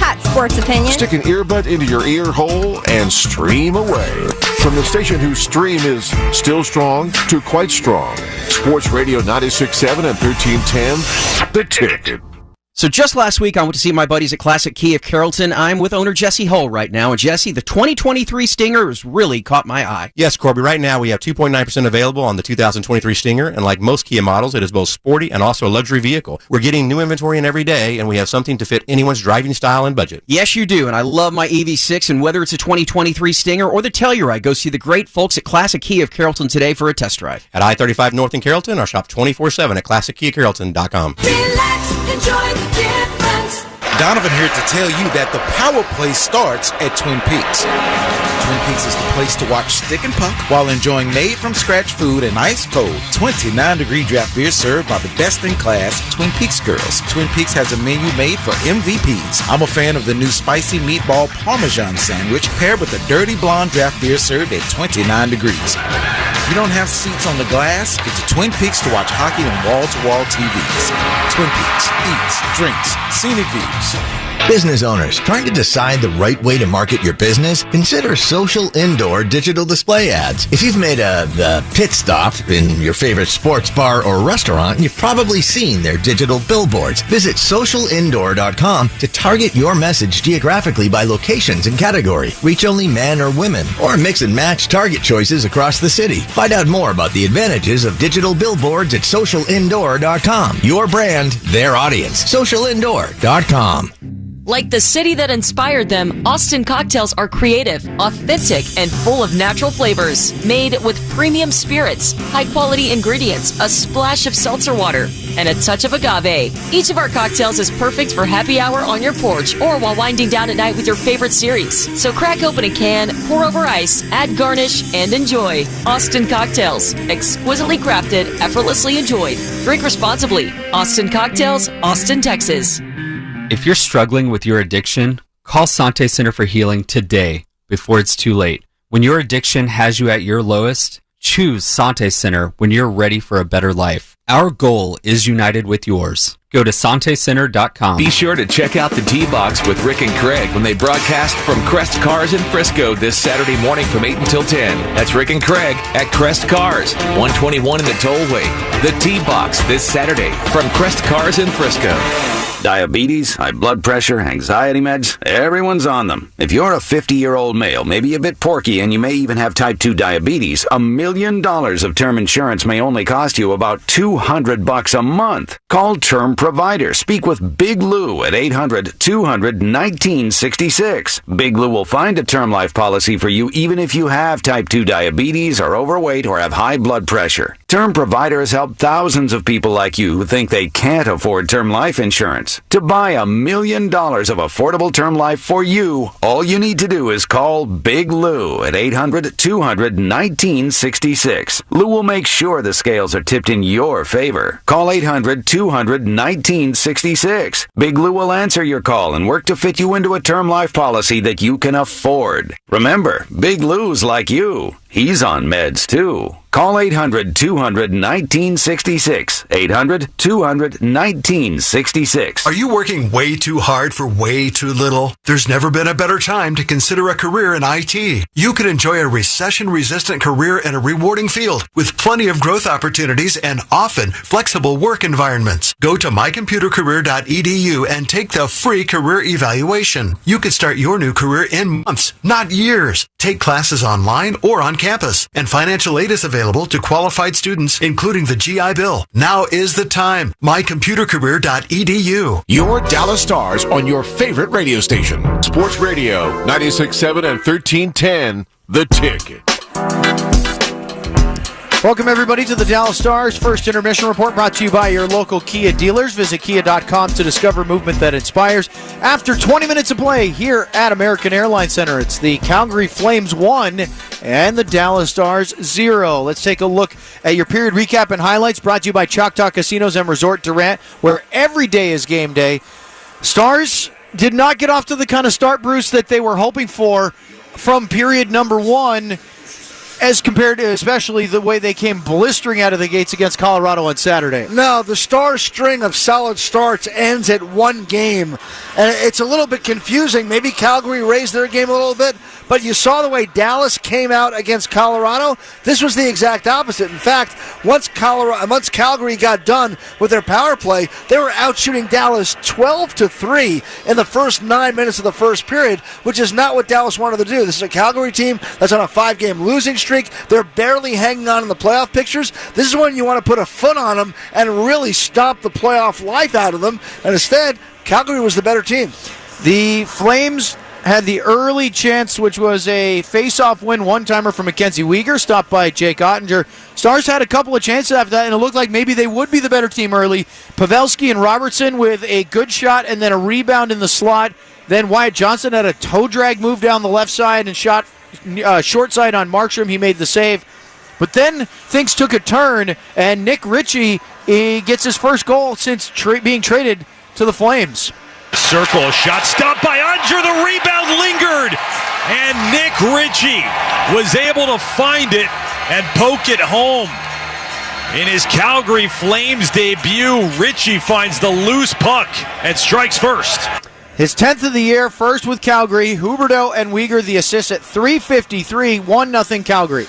got sports opinions. Stick an earbud into your ear hole and stream away. From the station whose stream is still strong to quite strong. Sports Radio 96.7 and 1310, The Ticket. So just last week, I went to see my buddies at Classic Key of Carrollton. I'm with owner Jesse Hull right now. And Jesse, the 2023 Stinger has really caught my eye. Yes, Corby. Right now, we have 2.9% available on the 2023 Stinger. And like most Kia models, it is both sporty and also a luxury vehicle. We're getting new inventory in every day, and we have something to fit anyone's driving style and budget. Yes, you do. And I love my EV6. And whether it's a 2023 Stinger or the Telluride, go see the great folks at Classic Key of Carrollton today for a test drive. At I-35 North in Carrollton, or shop 24/7 at ClassicKiaCarrollton.com. Relax, enjoy the difference. Donovan here to tell you that the power play starts at Twin Peaks. Twin Peaks is the place to watch Stick and Puck while enjoying made-from-scratch food and ice-cold 29-degree draft beer served by the best-in-class Twin Peaks girls. Twin Peaks has a menu made for MVPs. I'm a fan of the new spicy meatball Parmesan sandwich paired with a dirty blonde draft beer served at 29 degrees. If you don't have seats on the glass, get to Twin Peaks to watch hockey on wall-to-wall TVs. Twin Peaks, eats, drinks, scenic views. Business owners trying to decide the right way to market your business? Consider social indoor digital display ads. If you've made a pit stop in your favorite sports bar or restaurant, you've probably seen their digital billboards. Visit socialindoor.com to target your message geographically by locations and category. Reach only men or women, or mix and match target choices across the city. Find out more about the advantages of digital billboards at socialindoor.com. Your brand, their audience. Socialindoor.com. Like the city that inspired them, Austin cocktails are creative, authentic, and full of natural flavors. Made with premium spirits, high-quality ingredients, a splash of seltzer water, and a touch of agave. Each of our cocktails is perfect for happy hour on your porch or while winding down at night with your favorite series. So crack open a can, pour over ice, add garnish, and enjoy. Austin cocktails, exquisitely crafted, effortlessly enjoyed. Drink responsibly. Austin Cocktails, Austin, Texas. If you're struggling with your addiction, call Sante Center for Healing today before it's too late. When your addiction has you at your lowest, choose Sante Center when you're ready for a better life. Our goal is united with yours. Go to SanteCenter.com. Be sure to check out the T-Box with Rick and Craig when they broadcast from Crest Cars in Frisco this Saturday morning from 8 until 10. That's Rick and Craig at Crest Cars, 121 in the tollway. The T-Box this Saturday from Crest Cars in Frisco. Diabetes, high blood pressure, anxiety meds, everyone's on them. If you're a 50-year-old male, maybe a bit porky, and you may even have type 2 diabetes, $1 million of term insurance may only cost you about $200 a month. Call Term Provider. Speak with Big Lou at 800-200-1966. Big Lou will find a term life policy for you even if you have type 2 diabetes, are overweight, or have high blood pressure. Term Provider has helped thousands of people like you who think they can't afford term life insurance. To buy $1 million of affordable term life for you, all you need to do is call Big Lou at 800-200-1966. Lou will make sure the scales are tipped in your favor. Call 800-200-1966. Big Lou will answer your call and work to fit you into a term life policy that you can afford. Remember, Big Lou's like you. He's on meds, too. Call 800-200-1966. 800-200-1966. Are you working way too hard for way too little? There's never been a better time to consider a career in IT. You could enjoy a recession-resistant career in a rewarding field with plenty of growth opportunities and often flexible work environments. Go to mycomputercareer.edu and take the free career evaluation. You could start your new career in months, not years. Take classes online or on campus, and financial aid is available to qualified students, including the GI Bill. Now is the time. mycomputercareer.edu. Your Dallas Stars on your favorite radio station. Sports Radio 96.7 and 1310, The Ticket. Welcome, everybody, to the Dallas Stars First Intermission Report, brought to you by your local Kia dealers. Visit Kia.com to discover movement that inspires. After 20 minutes of play here at American Airlines Center, it's the Calgary Flames 1 and the Dallas Stars 0. Let's take a look at your period recap and highlights, brought to you by Choctaw Casinos and Resort Durant, where every day is game day. Stars did not get off to the kind of start, Bruce, that they were hoping for from period number 1. as compared to especially the way they came blistering out of the gates against Colorado on Saturday. No, the Stars' string of solid starts ends at one game, and it's a little bit confusing. Maybe Calgary raised their game a little bit, but you saw the way Dallas came out against Colorado. This was the exact opposite. In fact, once Calgary got done with their power play, they were out shooting Dallas 12-3 in the first 9 minutes of the first period, which is not what Dallas wanted to do. This is a Calgary team that's on a 5-game losing streak. They're barely hanging on in the playoff pictures. This is when you want to put a foot on them and really stomp the playoff life out of them. And instead, Calgary was the better team. The Flames had the early chance, which was a face-off win one-timer from Mackenzie Weegar, stopped by Jake Ottinger. Stars had a couple of chances after that, and it looked like maybe they would be the better team early. Pavelski and Robertson with a good shot and then a rebound in the slot. Then Wyatt Johnson had a toe drag move down the left side and shot short side on Markstrom. He made the save. But then things took a turn, and Nick Ritchie gets his first goal since being traded to the Flames. Circle, shot stopped by Ottinger, the rebound lingered, and Nick Ritchie was able to find it and poke it home. In his Calgary Flames debut, Ritchie finds the loose puck and strikes first. His 10th of the year, first with Calgary. Huberdeau and Weegar the assists at .353, 1-0 Calgary.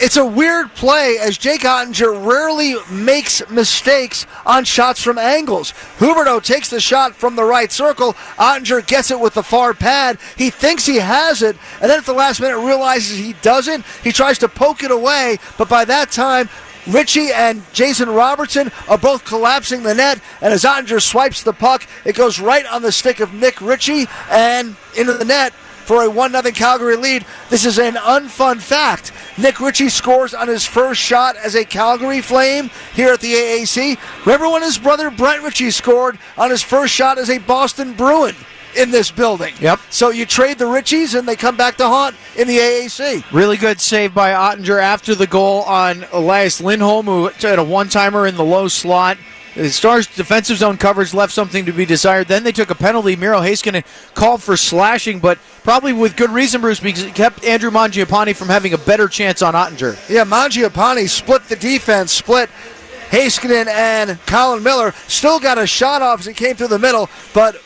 It's a weird play as Jake Ottinger rarely makes mistakes on shots from angles. Huberdeau takes the shot from the right circle. Ottinger gets it with the far pad. He thinks he has it, and then at the last minute realizes he doesn't. He tries to poke it away, but by that time, Ritchie and Jason Robertson are both collapsing the net, and as Ottinger swipes the puck, it goes right on the stick of Nick Ritchie and into the net for a 1-0 Calgary lead. This is an unfun fact. Nick Ritchie scores on his first shot as a Calgary Flame here at the AAC. Remember when his brother Brent Ritchie scored on his first shot as a Boston Bruin in this building? Yep. So you trade the Ritchies and they come back to haunt in the AAC. Really good save by Ottinger after the goal on Elias Lindholm, who had a one-timer in the low slot. The Stars' defensive zone coverage left something to be desired. Then they took a penalty. Miro Heiskanen called for slashing, but probably with good reason, Bruce, because it kept Andrew Mangiapane from having a better chance on Ottinger. Yeah, Mangiapane split the defense, split Heiskanen and Colin Miller. Still got a shot off as he came through the middle, but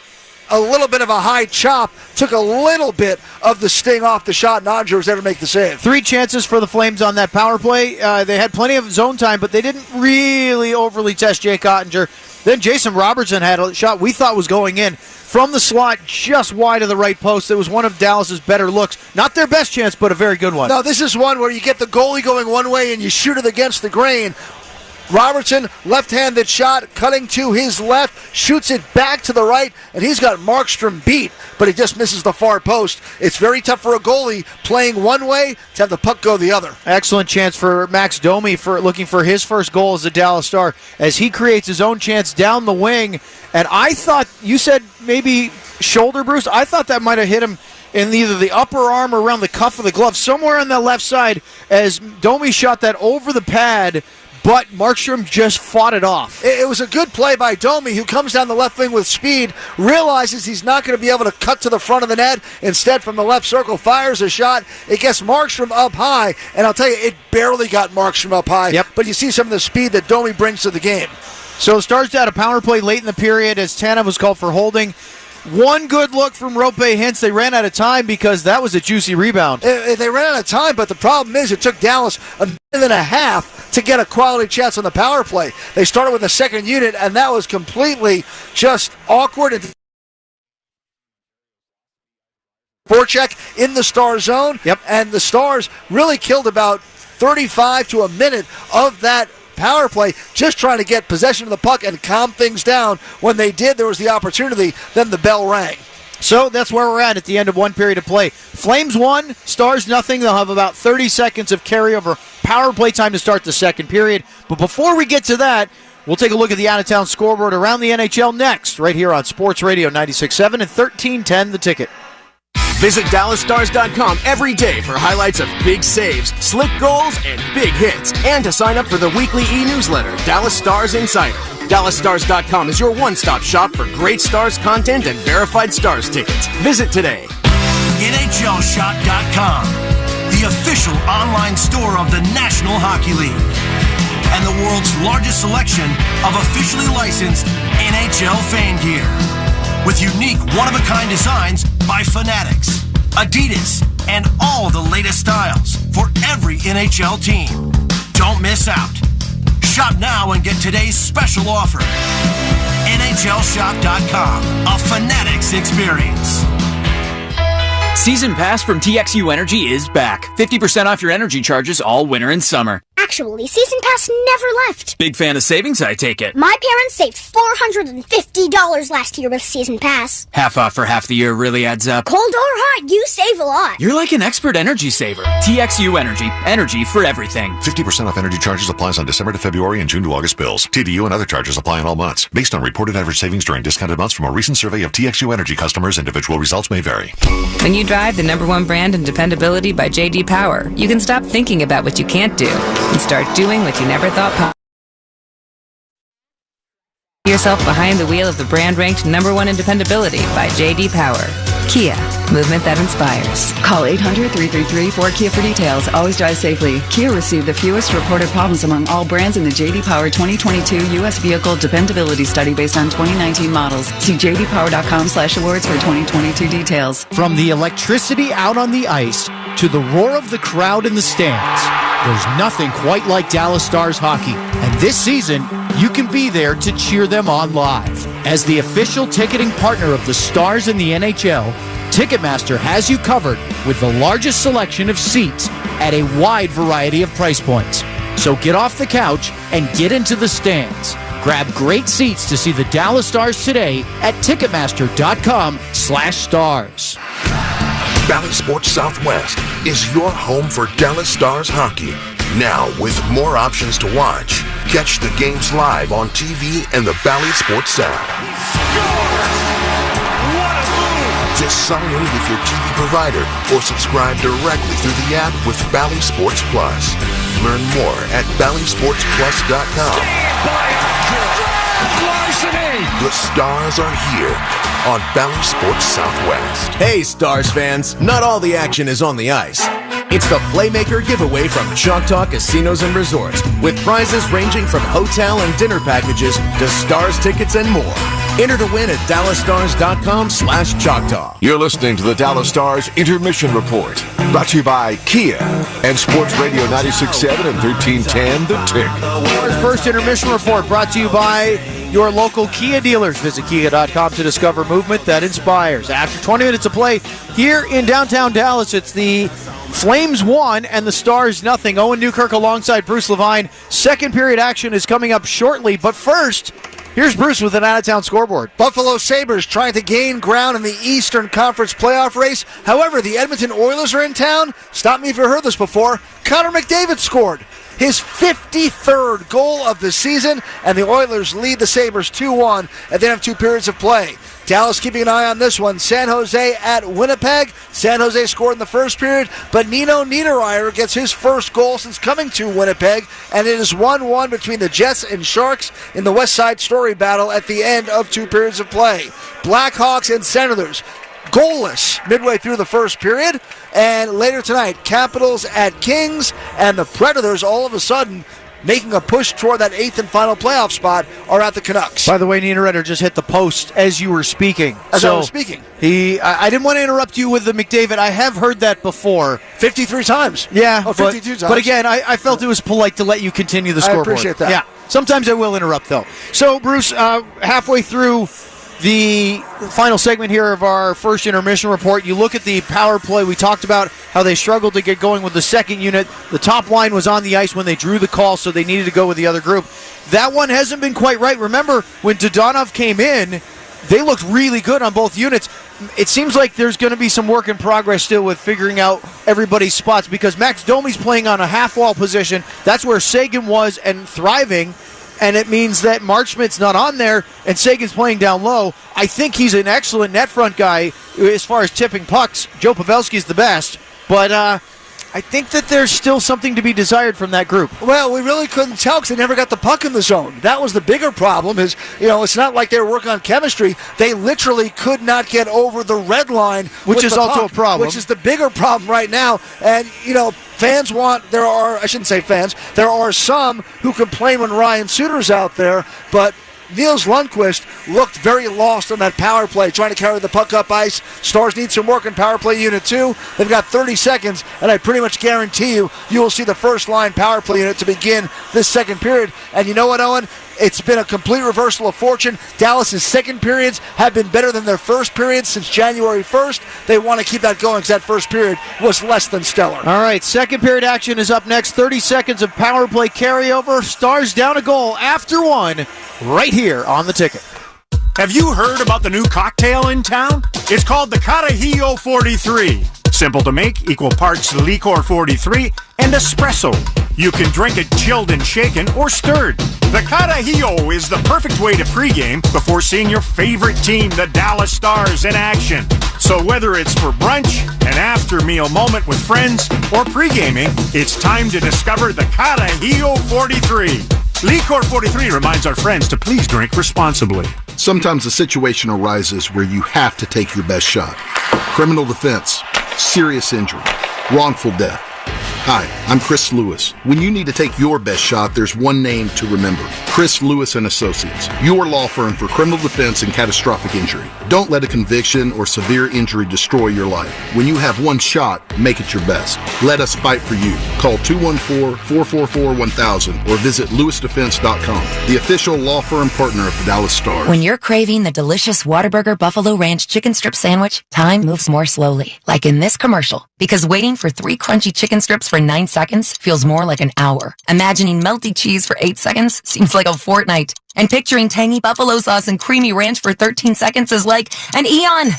a little bit of a high chop took a little bit of the sting off the shot, and Ottinger was there to make the save. 3 chances for the Flames on that power play. They had plenty of zone time, but they didn't really overly test Jake Ottinger. Then Jason Robertson had a shot we thought was going in from the slot just wide of the right post. It was one of Dallas's better looks. Not their best chance, but a very good one. No, this is one where you get the goalie going one way and you shoot it against the grain. Robertson, left-handed shot, cutting to his left, shoots it back to the right, and he's got Markstrom beat, but he just misses the far post. It's very tough for a goalie playing one way to have the puck go the other. Excellent chance for Max Domi for looking for his first goal as a Dallas Star as he creates his own chance down the wing. And I thought, you said maybe shoulder, Bruce? I thought that might have hit him in either the upper arm or around the cuff of the glove, somewhere on the left side as Domi shot that over the pad, but Markstrom just fought it off. It was a good play by Domi, who comes down the left wing with speed, realizes he's not going to be able to cut to the front of the net. Instead, from the left circle, fires a shot. It gets Markstrom up high, and I'll tell you, it barely got Markstrom up high. Yep. But you see some of the speed that Domi brings to the game. So the Stars had a power play late in the period as Tanev was called for holding. One good look from Rope Hintz. They ran out of time because that was a juicy rebound. They ran out of time, but the problem is it took Dallas a minute and a half to get a quality chance on the power play. They started with a second unit, and that was completely just awkward. And forecheck in the Star zone, and the Stars really killed about 35 to a minute of that power play, just trying to get possession of the puck and calm things down. When they did, there was the opportunity, then the bell rang. So that's where we're at the end of one period of play. Flames 1, Stars nothing. They'll have about 30 seconds of carryover power play time to start the second period. But before we get to that, we'll take a look at the out-of-town scoreboard around the NHL next, right here on Sports Radio 96.7 and 1310 The Ticket. Visit DallasStars.com every day for highlights of big saves, slick goals, and big hits. And to sign up for the weekly e-newsletter, Dallas Stars Insider. DallasStars.com is your one-stop shop for great Stars content and verified Stars tickets. Visit today. NHLShop.com. The the official online store of the National Hockey League, and the world's largest selection of officially licensed NHL fan gear, with unique one-of-a-kind designs by Fanatics, Adidas, and all the latest styles for every NHL team. Don't miss out. Shop now and get today's special offer. NHLShop.com, a Fanatics experience. Season Pass from TXU Energy is back. 50% off your energy charges all winter and summer. Actually, Season Pass never left. Big fan of savings, I take it. My parents saved $450 last year with Season Pass. Half off for half the year really adds up. Cold or hot, you save a lot. You're like an expert energy saver. TXU Energy. Energy for everything. 50% off energy charges applies on December to February and June to August bills. TDU and other charges apply in all months. Based on reported average savings during discounted months from a recent survey of TXU Energy customers, individual results may vary. When you drive the #1 brand in dependability by J.D. Power, you can stop thinking about what you can't do and start doing what you never thought possible. Yourself behind the wheel of the brand ranked #1 in dependability by J.D. Power. Kia, movement that inspires. Call 800-333-4KIA for details. Always drive safely. Kia received the fewest reported problems among all brands in the J.D. Power 2022 U.S. Vehicle Dependability Study based on 2019 models. See jdpower.com/awards for 2022 details. From the electricity out on the ice to the roar of the crowd in the stands, there's nothing quite like Dallas Stars hockey. And this season, you can be there to cheer them on live. As the official ticketing partner of the Stars in the NHL, Ticketmaster has you covered with the largest selection of seats at a wide variety of price points. So get off the couch and get into the stands. Grab great seats to see the Dallas Stars today at Ticketmaster.com/stars. Bally Sports Southwest is your home for Dallas Stars hockey. Now with more options to watch. Catch the games live on TV and the Bally Sports Sound. Just sign in with your TV provider or subscribe directly through the app with Bally Sports Plus. Learn more at BallySportsPlus.com. The Stars are here on Bally Sports Southwest. Hey, Stars fans, not all the action is on the ice. It's the Playmaker giveaway from Choctaw Casinos and Resorts, with prizes ranging from hotel and dinner packages to Stars tickets and more. Enter to win at DallasStars.com/Choctaw. You're listening to the Dallas Stars Intermission Report, brought to you by Kia and Sports Radio 96.7 and 1310 The Tick. Our first intermission report brought to you by your local Kia dealers. Visit Kia.com to discover movement that inspires. After 20 minutes of play here in downtown Dallas, it's the Flames 1 and the Stars nothing. Owen Newkirk alongside Bruce Levine. Second period action is coming up shortly, but first, here's Bruce with an out-of-town scoreboard. Buffalo Sabres trying to gain ground in the Eastern Conference playoff race. However, the Edmonton Oilers are in town. Stop me if you've heard this before. Connor McDavid scored his 53rd goal of the season, and the Oilers lead the Sabres 2-1 at the end of 2 periods of play. Dallas keeping an eye on this one. San Jose at Winnipeg. San Jose scored in the first period, but Nino Niederreiter gets his first goal since coming to Winnipeg, and it is 1-1 between the Jets and Sharks in the West Side Story battle at the end of 2 periods of play. Blackhawks and Senators goalless midway through the first period, and later tonight, Capitals at Kings, and the Predators all of a sudden making a push toward that 8th and final playoff spot are at the Canucks. By the way, Niederreiter just hit the post as you were speaking. As I was speaking. I didn't want to interrupt you with the McDavid. I have heard that before. 53 times. Yeah. 52 times. But again, I felt it was polite to let you continue the scoreboard. I appreciate that. Yeah. Sometimes I will interrupt, though. So, Bruce, halfway through the final segment here of our first intermission report, you look at the power play. We talked about how they struggled to get going with the second unit. The top line was on the ice when they drew the call, so they needed to go with the other group. That one hasn't been quite right. Remember, when Dodonov came in, they looked really good on both units. It seems like there's going to be some work in progress still with figuring out everybody's spots, because Max Domi's playing on a half-wall position. That's where Sagan was and thriving. And it means that Marchment's not on there, and Sagan's playing down low. I think he's an excellent net front guy as far as tipping pucks. Joe Pavelski's the best. But I think that there's still something to be desired from that group. Well, we really couldn't tell because they never got the puck in the zone. That was the bigger problem is, it's not like they were working on chemistry. They literally could not get over the red line. Which is also puck, a problem. Which is the bigger problem right now. And, there are some who complain when Ryan Suter's out there, but Niels Lundqvist looked very lost on that power play, trying to carry the puck up ice. Stars need some work in power play unit 2. They've got 30 seconds, and I pretty much guarantee you will see the first line power play unit to begin this second period. And you know what, Owen? It's been a complete reversal of fortune. Dallas's second periods have been better than their first periods since January 1st. They want to keep that going because that first period was less than stellar. All right, second period action is up next. 30 seconds of power play carryover. Stars down a goal after one right here on The Ticket. Have you heard about the new cocktail in town? It's called the Carajillo 43. Simple to make, equal parts liquor 43 and espresso. You can drink it chilled and shaken or stirred. The Carajillo is the perfect way to pregame before seeing your favorite team, the Dallas Stars, in action. So whether it's for brunch, an after-meal moment with friends, or pregaming, it's time to discover the Carajillo 43. Licor 43 reminds our friends to please drink responsibly. Sometimes a situation arises where you have to take your best shot. Criminal defense, serious injury, wrongful death. Hi, I'm Chris Lewis. When you need to take your best shot, there's one name to remember. Chris Lewis & Associates, your law firm for criminal defense and catastrophic injury. Don't let a conviction or severe injury destroy your life. When you have one shot, make it your best. Let us fight for you. Call 214-444-1000 or visit lewisdefense.com, the official law firm partner of the Dallas Stars. When you're craving the delicious Whataburger Buffalo Ranch chicken strip sandwich, time moves more slowly, like in this commercial, because waiting for 3 crunchy chicken strips for 9 seconds feels more like an hour. Imagining melty cheese for 8 seconds seems like a fortnight. And picturing tangy buffalo sauce and creamy ranch for 13 seconds is like an eon.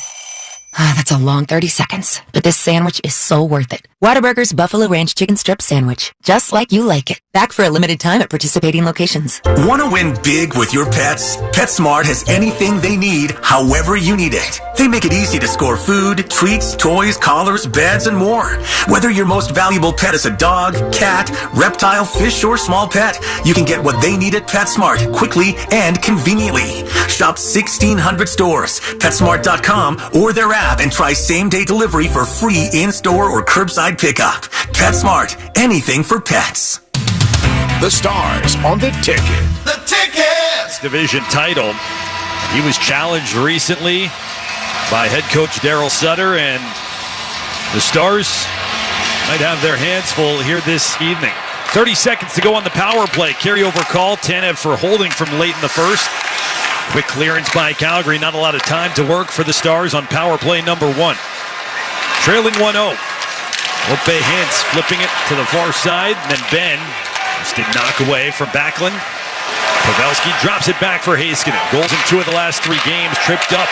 That's a long 30 seconds, but this sandwich is so worth it. Whataburger's Buffalo Ranch Chicken Strip Sandwich. Just like you like it. Back for a limited time at participating locations. Want to win big with your pets? PetSmart has anything they need, however you need it. They make it easy to score food, treats, toys, collars, beds, and more. Whether your most valuable pet is a dog, cat, reptile, fish, or small pet, you can get what they need at PetSmart quickly and conveniently. Shop 1,600 stores, PetSmart.com, or their app and try same-day delivery for free in-store or curbside pickup. PetSmart, anything for pets. The Stars on The Ticket. The Ticket! Division title. He was challenged recently by head coach Daryl Sutter, and the Stars might have their hands full here this evening. 30 seconds to go on the power play. Carryover call. Tanev for holding from late in the first. Quick clearance by Calgary. Not a lot of time to work for the Stars on power play number 1. Trailing 1-0. Ope Hintz flipping it to the far side. And then Ben just did knock away from Backlund. Pavelski drops it back for Heiskanen. Goals in 2 of the last 3 games. Tripped up.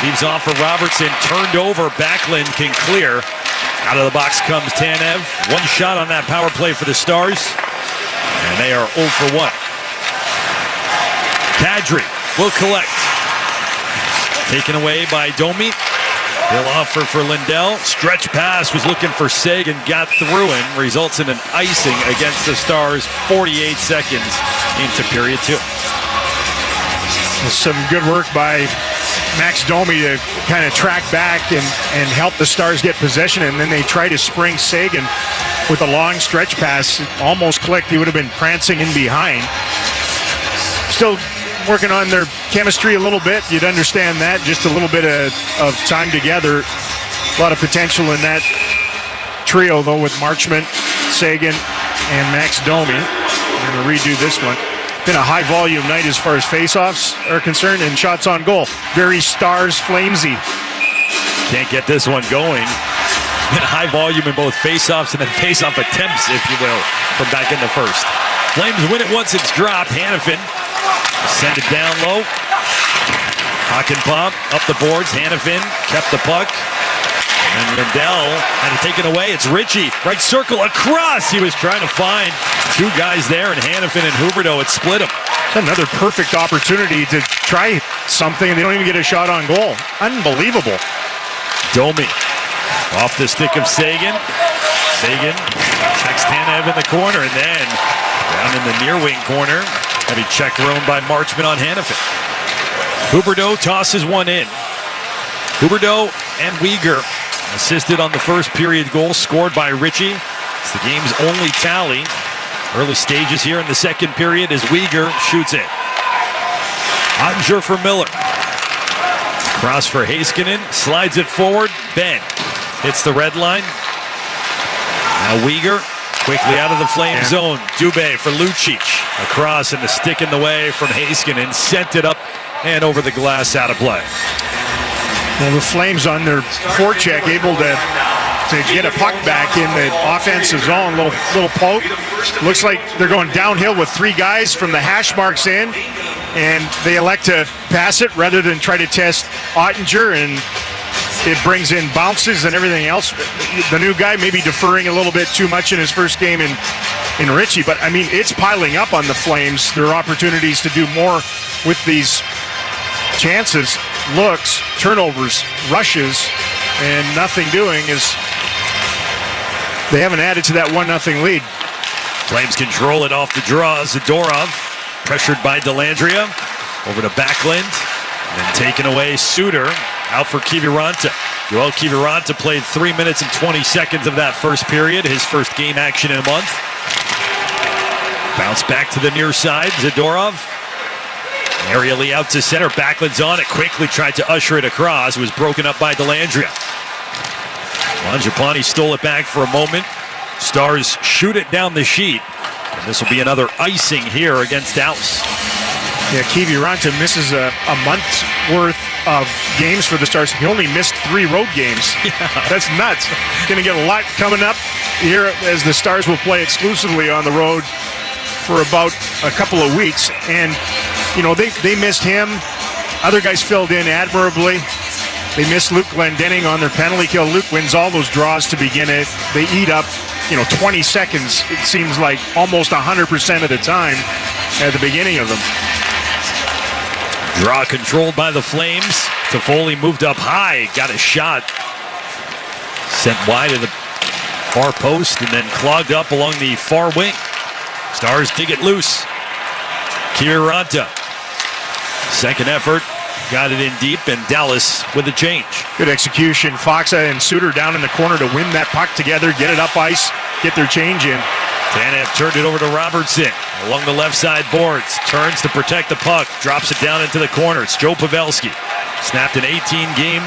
Leaves off for Robertson. Turned over. Backlund can clear. Out of the box comes Tanev. 1 shot on that power play for the Stars. And they are 0 for 1. Kadri will collect. Taken away by Domi. He'll offer for Lindell. Stretch pass was looking for Sagan. Got through and results in an icing against the Stars 48 seconds into period 2. Some good work by Max Domi to kind of track back and help the Stars get possession, and then they try to spring Sagan with a long stretch pass. It almost clicked. He would have been prancing in behind. Still working on their chemistry a little bit. You'd understand that. Just a little bit of time together. A lot of potential in that trio, though, with Marchment, Sagan, and Max Domi. We're going to redo this one. Been a high-volume night as far as face-offs are concerned and shots on goal. Very Stars flamesy. Can't get this one going. It's been a high volume in both face-offs and then face-off attempts, if you will, from back in the first. Flames win it once it's dropped. Hannafin send it down low. Hakanpää up the boards. Hannafin kept the puck. And Lindell had it taken away. It's Ritchie. Right circle across. He was trying to find 2 guys there, and Hannafin and Huberdeau had split him. Another perfect opportunity to try something, and they don't even get a shot on goal. Unbelievable. Domi off the stick of Sagan. Sagan checks Tanev in the corner, and then down in the near wing corner, heavy check thrown by Marchment on Hannafin. Huberdeau tosses one in. Huberdeau and Uyghur assisted on the first period goal scored by Ritchie. It's the game's only tally. Early stages here in the second period as Uyghur shoots it. Ottinger for Miller. Cross for Heiskanen, slides it forward. Ben hits the red line. Now Uyghur quickly out of the flame zone. Dubé for Lucic. Across and the stick in the way from Heiskanen. Sent it up and over the glass, out of play. Well, the Flames on their forecheck able to get a puck back in the offensive zone. Little poke. Looks like they're going downhill with three guys from the hash marks in, and they elect to pass it rather than try to test Ottinger, and it brings in bounces and everything else. The new guy maybe deferring a little bit too much in his first game in Ritchie, but I mean, it's piling up on the Flames. There are opportunities to do more with these chances, looks, turnovers, rushes, and nothing doing as they haven't added to that 1-0 lead. Flames control it off the draw. Zadorov pressured by Dellandrea. Over to Backlund. And then taken away Suter. Out for Kiviranta. Joel Kiviranta played 3 minutes and 20 seconds of that first period. His first game action in a month. Bounce back to the near side. Zadorov. Aerially out to center. Backlund's on it. Quickly tried to usher it across. It was broken up by Dellandrea. Mangiapane stole it back for a moment. Stars shoot it down the sheet. And this will be another icing here against Dallas. Yeah, Kiviranta misses a month's worth of games for the Stars. He only missed 3 road games. Yeah. That's nuts. Going to get a lot coming up here as the Stars will play exclusively on the road for about a couple of weeks. And, you know, they missed him. Other guys filled in admirably. They missed Luke Glendening on their penalty kill. Luke wins all those draws to begin it. They eat up, 20 seconds, it seems like, almost 100% of the time at the beginning of them. Draw controlled by the Flames. Toffoli moved up high, got a shot. Sent wide of the far post and then clogged up along the far wing. Stars dig it loose. Kiviranta. Second effort. Got it in deep, and Dallas with a change. Good execution. Foxa and Suter down in the corner to win that puck together, get it up ice, get their change in. Tanev turned it over to Robertson along the left side boards. Turns to protect the puck. Drops it down into the corner. It's Joe Pavelski. Snapped an 18-game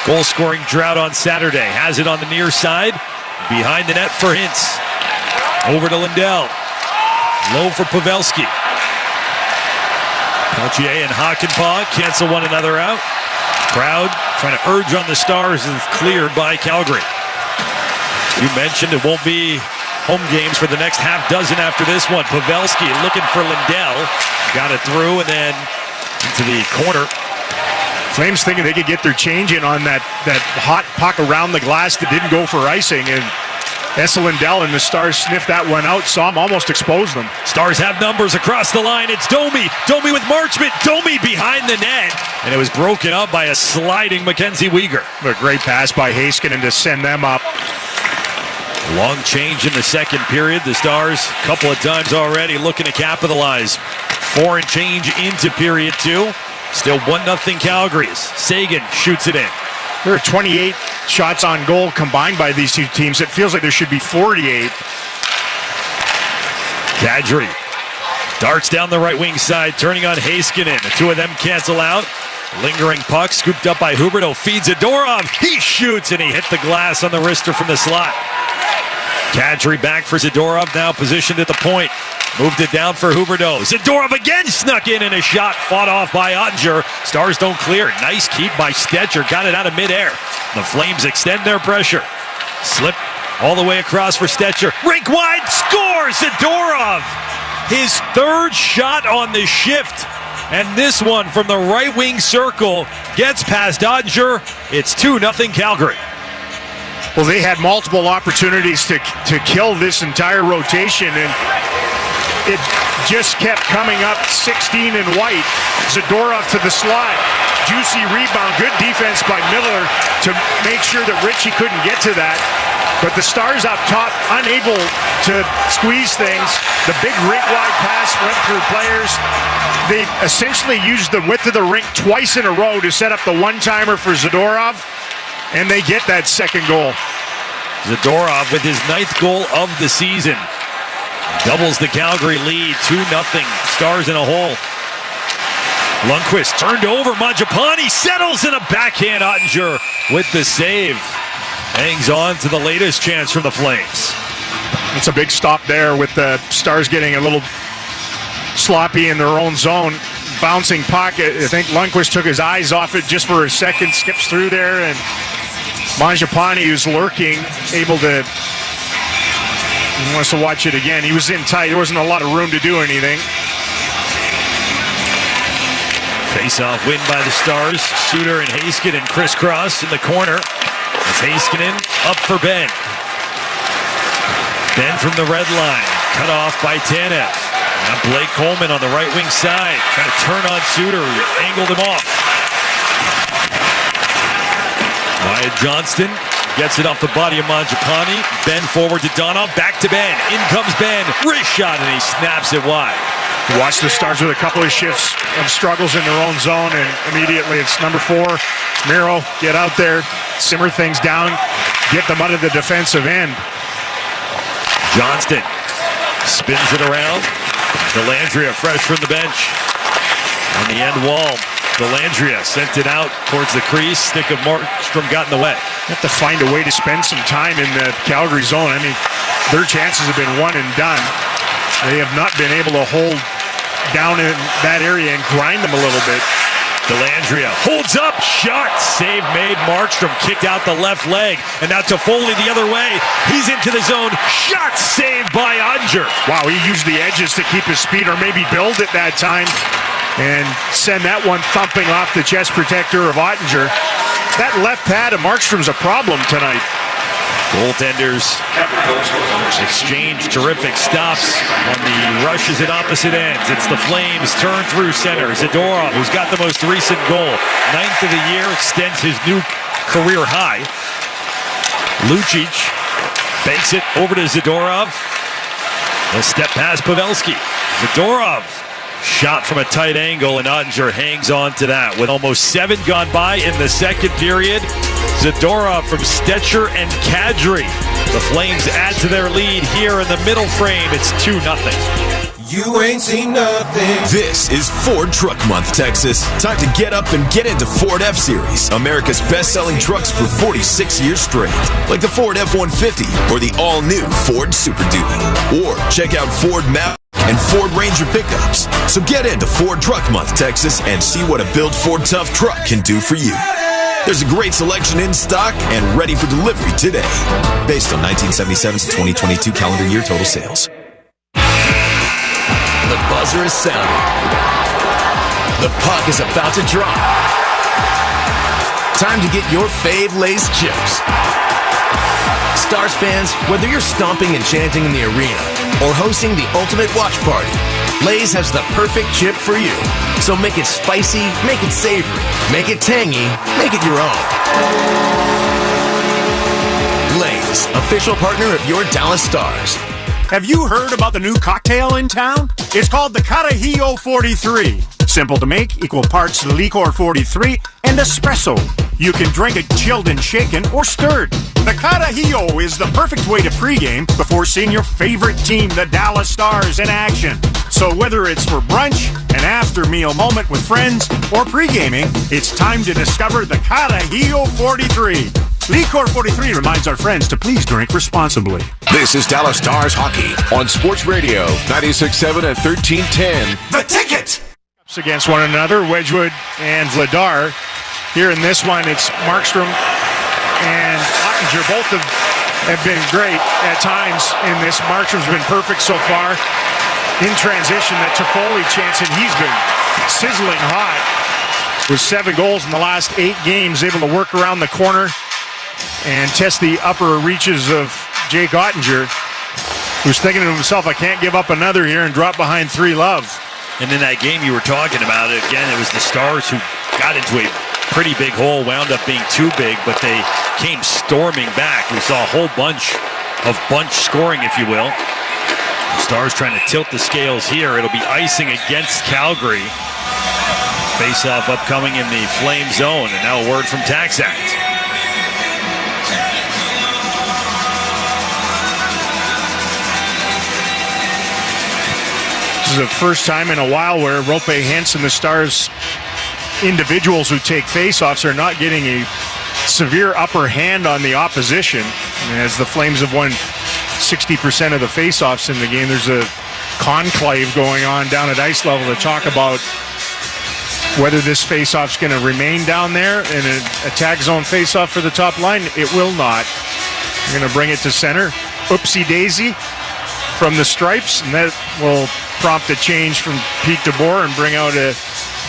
goal-scoring drought on Saturday. Has it on the near side. Behind the net for Hintz. Over to Lindell. Low for Pavelski. Peltier and Hakanpää cancel one another out. Crowd trying to urge on the Stars is cleared by Calgary. You mentioned it won't be home games for the next half dozen after this one. Pavelski looking for Lindell. Got it through and then into the corner. Flames thinking they could get their change in on that hot puck around the glass that didn't go for icing, and Esa Lindell and the Stars sniffed that one out, saw him almost expose them. Stars have numbers across the line. It's Domi. Domi with Marchment. Domi behind the net. And it was broken up by a sliding Mackenzie Uyghur. A great pass by Heiskanen to send them up. Long change in the second period. The Stars, a couple of times already, looking to capitalize. 4 and change into period 2. Still 1-0 Calgary. Sagan shoots it in. There are 28 shots on goal combined by these two teams. It feels like there should be 48. Kadri darts down the right wing side, turning on Heiskanen. The two of them cancel out. Lingering puck, scooped up by Huberdeau, feeds Zadorov. He shoots, and he hit the glass on the wrister from the slot. Kadri back for Zadorov, now positioned at the point. Moved it down for Huberdeau. Zadorov again snuck in, and a shot fought off by Ottinger. Stars don't clear. Nice keep by Stetcher. Got it out of midair. The Flames extend their pressure. Slip all the way across for Stetcher. Rink wide, scores! Zadorov! His third shot on the shift. And this one from the right wing circle gets past Ottinger. It's 2-0 Calgary. Well, they had multiple opportunities to kill this entire rotation, and it just kept coming up 16 and white. Zadorov to the slot. Juicy rebound. Good defense by Miller to make sure that Ritchie couldn't get to that. But the Stars up top, unable to squeeze things. The big rink-wide pass went through players. They essentially used the width of the rink twice in a row to set up the one-timer for Zadorov, and they get that second goal. Zadorov with his 9th goal of the season. Doubles the Calgary lead, 2-0. Stars in a hole. Lundqvist turned over. Mangiapane settles in a backhand. Ottinger with the save. Hangs on to the latest chance from the Flames. It's a big stop there with the Stars getting a little sloppy in their own zone. Bouncing puck. I think Lundqvist took his eyes off it just for a second. Skips through there, and Mangiapane, who's lurking, able to... He wants to watch it again. He was in tight. There wasn't a lot of room to do anything. Face-off win by the Stars. Suter and Heiskanen crisscross in the corner. As Heiskanen up for Ben. Ben from the red line. Cut off by Tanev. Now Blake Coleman on the right wing side. Trying to turn on Suter. Angled him off. Wyatt Johnston gets it off the body of Mangiapane. Ben forward to Donov. Back to Ben. In comes Ben. Wrist shot, and he snaps it wide. Watch the Stars with a couple of shifts of struggles in their own zone, and immediately it's number 4, Miro, get out there, simmer things down, get them out of the defensive end. Johnston spins it around. Dellandrea fresh from the bench. On the end wall, Dellandrea sent it out towards the crease. Stick of Markstrom got in the way. You have to find a way to spend some time in the Calgary zone. I mean, their chances have been one and done. They have not been able to hold down in that area and grind them a little bit. Dellandrea holds up, shot, save made. Markstrom kicked out the left leg, and now Toffoli the other way. He's into the zone, shot saved by Ottinger. Wow, he used the edges to keep his speed, or maybe build at that time, and send that one thumping off the chest protector of Ottinger. That left pad of Markstrom's a problem tonight. Goaltenders exchange terrific stops on the rushes at opposite ends. It's the Flames turn through center. Zadorov, who's got the most recent goal, 9th of the year, extends his new career high. Lucic banks it over to Zadorov. A step past Pavelski. Zadorov shot from a tight angle, and Ottinger hangs on to that. With almost 7 gone by in the second period, Zadorov from Stetcher and Kadri. The Flames add to their lead here in the middle frame. It's 2-0. You ain't seen nothing. This is Ford Truck Month, Texas. Time to get up and get into Ford F-Series, America's best-selling trucks for 46 years straight. Like the Ford F-150 or the all-new Ford Super Duty. Or check out Ford Map and Ford Ranger pickups. So get into Ford Truck Month, Texas, and see what a built Ford Tough truck can do for you. There's a great selection in stock and ready for delivery today. Based on 1977 to 2022 calendar year total sales. The buzzer is sounding. The puck is about to drop. Time to get your fave Lay's chips. Stars fans, whether you're stomping and chanting in the arena or hosting the ultimate watch party, Lay's has the perfect chip for you. So make it spicy, make it savory, make it tangy, make it your own. Lay's, official partner of your Dallas Stars. Have you heard about the new cocktail in town? It's called the Carajillo 43. Simple to make, equal parts Licor 43 and espresso. You can drink it chilled and shaken or stirred. The Carajillo is the perfect way to pregame before seeing your favorite team, the Dallas Stars, in action. So whether it's for brunch, an after-meal moment with friends, or pre-gaming, it's time to discover the Carajillo 43. Licor 43 reminds our friends to please drink responsibly. This is Dallas Stars Hockey on Sports Radio 96.7 and 1310. The Ticket! Against one another, Wedgwood and Vladar. Here in this one, it's Markstrom and Ottinger. Both have been great at times in this. Markstrom's been perfect so far. In transition, that Toffoli chance, and he's been sizzling hot. With 7 goals in the last 8 games, able to work around the corner and test the upper reaches of Jake Ottinger, who's thinking to himself, I can't give up another here, and drop behind 3 love. And in that game you were talking about, again, it was the Stars who got into a pretty big hole wound up being too big, but they came storming back. We saw a whole bunch of scoring, if you will. The Stars trying to tilt the scales here. It'll be icing against Calgary. Face-off upcoming in the Flame zone, and now a word from TaxAct. This is the first time in a while where Rope Hintz and the Stars individuals who take face-offs are not getting a severe upper hand on the opposition. And as the Flames have won 60% of the face-offs in the game, there's a conclave going on down at ice level to talk about whether this face-off's going to remain down there in an attack zone face-off for the top line. It will not. We're going to bring it to center. Oopsie-daisy from the stripes, and that will prompt a change from Pete DeBoer and bring out a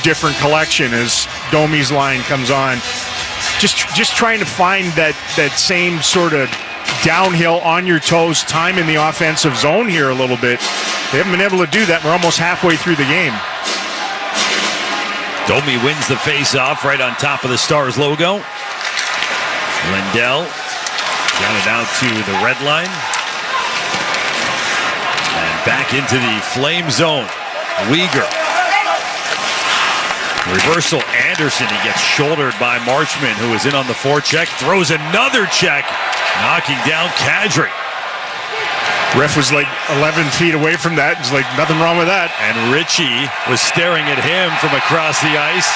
different collection as Domi's line comes on. Just trying to find that same sort of downhill, on your toes time in the offensive zone here a little bit. They haven't been able to do that. We're almost halfway through the game. Domi wins the face-off right on top of the Stars logo. Lindell got it out to the red line. And back into the Flame zone. Uyghur. Reversal Anderson. He gets shouldered by Marchman, who is in on the forecheck. Throws another check, knocking down Kadri. Ref was like 11 feet away from that. It's like nothing wrong with that. And Ritchie was staring at him from across the ice.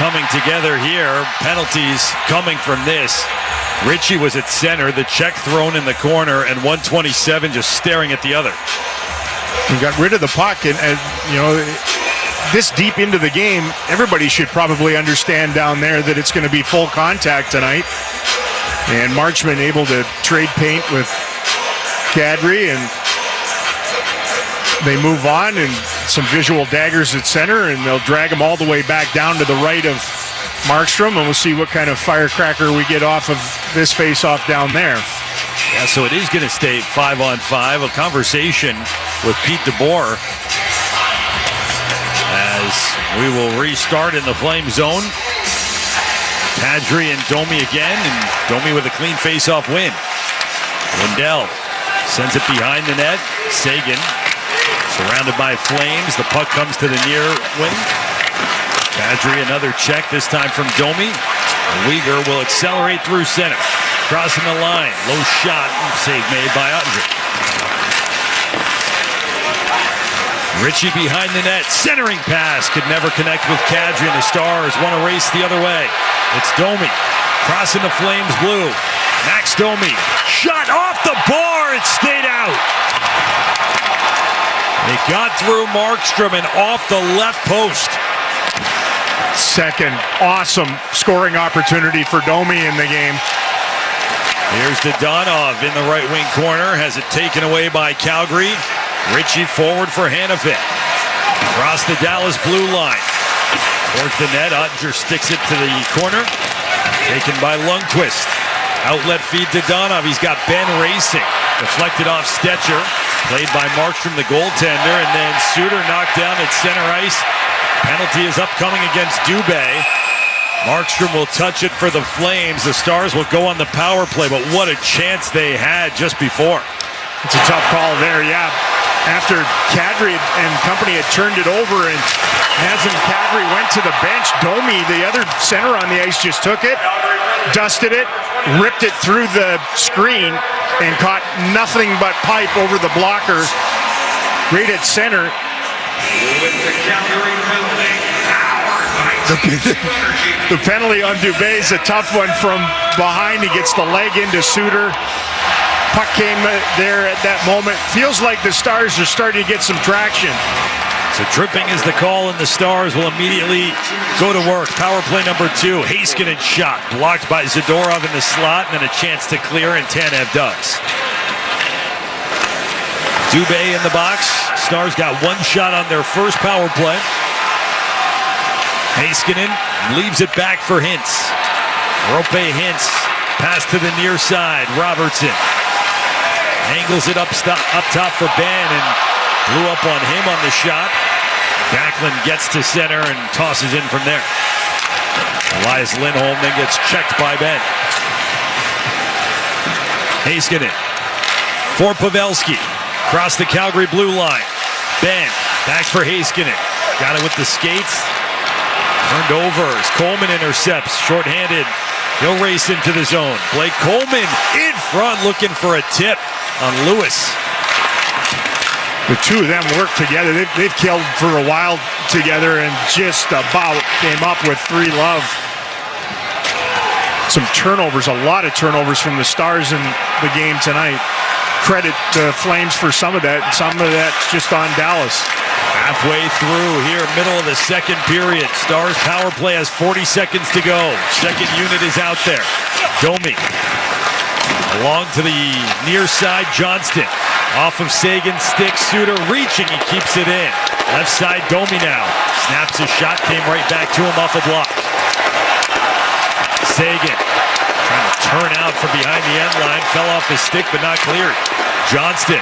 Coming together here. Penalties coming from this. Ritchie was at center. The check thrown in the corner, and 127 just staring at the other. He got rid of the puck, and you know, this deep into the game, everybody should probably understand down there that it's going to be full contact tonight. And Marchman able to trade paint with Kadri, and they move on, and some visual daggers at center, and they'll drag him all the way back down to the right of Markstrom, and we'll see what kind of firecracker we get off of this face-off down there. Yeah, so it is going to stay 5-on-5. A conversation with Pete DeBoer as we will restart in the Flame zone. Kadri and Domi again, and Domi with a clean face-off win. Lindell sends it behind the net. Sagan surrounded by Flames. The puck comes to the near wing. Kadri another check, this time from Domi. Uyghur will accelerate through center. Crossing the line. Low shot. Save made by Oettinger. Ritchie behind the net. Centering pass. Could never connect with Kadri, and the Stars want to race the other way. It's Domi. Crossing the Flames blue. Max Domi. Shot off the bar. It stayed out. It got through Markstrom and off the left post. Second awesome scoring opportunity for Domi in the game. Here's Dodonov in the right wing corner. Has it taken away by Calgary. Ritchie forward for Hanifin. Across the Dallas blue line. Towards the net. Oettinger sticks it to the corner. Taken by Lundqvist. Outlet feed to Dodonov. He's got Ben racing. Deflected off Stetcher. Played by Markstrom, the goaltender. And then Suter knocked down at center ice. Penalty is upcoming against Dubé. Markstrom will touch it for the Flames. The Stars will go on the power play, but what a chance they had just before. It's a tough call there, yeah. After Kadri and company had turned it over, and Nazem Kadri went to the bench, Domi, the other center on the ice, just took it, dusted it, ripped it through the screen, and caught nothing but pipe over the blocker right at center. The penalty on Dubé is a tough one from behind. He gets the leg into Suter. Puck came there at that moment. Feels like the Stars are starting to get some traction. So tripping is the call, and the Stars will immediately go to work. Power play number 2. Heiskanen shot. Blocked by Zadorov in the slot, and then a chance to clear, and Tanev does. Dubé in the box. Stars got one shot on their first power play. Heiskanen leaves it back for Hintz. Rope Hintz. Pass to the near side. Robertson angles it up top for Ben, and blew up on him on the shot. Backlund gets to center and tosses in from there. Elias Lindholm then gets checked by Ben. Heiskanen for Pavelski. Across the Calgary blue line. Ben back for Heiskanen. Got it with the skates. Turned over as Coleman intercepts. Shorthanded. He'll race into the zone. Blake Coleman in front looking for a tip on Lewis. The two of them work together. They've killed for a while together and just about came up with 3-love. Some turnovers, a lot of turnovers from the Stars in the game tonight. Credit the Flames for some of that. Some of that's just on Dallas. Halfway through here, middle of the second period. Stars power play has 40 seconds to go. Second unit is out there. Domi. Along to the near side, Johnston. Off of Sagan's stick, Suter reaching, he keeps it in. Left side, Domi now. Snaps his shot, came right back to him off a block. Sagan trying to turn out from behind the end line. Fell off his stick, but not cleared. Johnston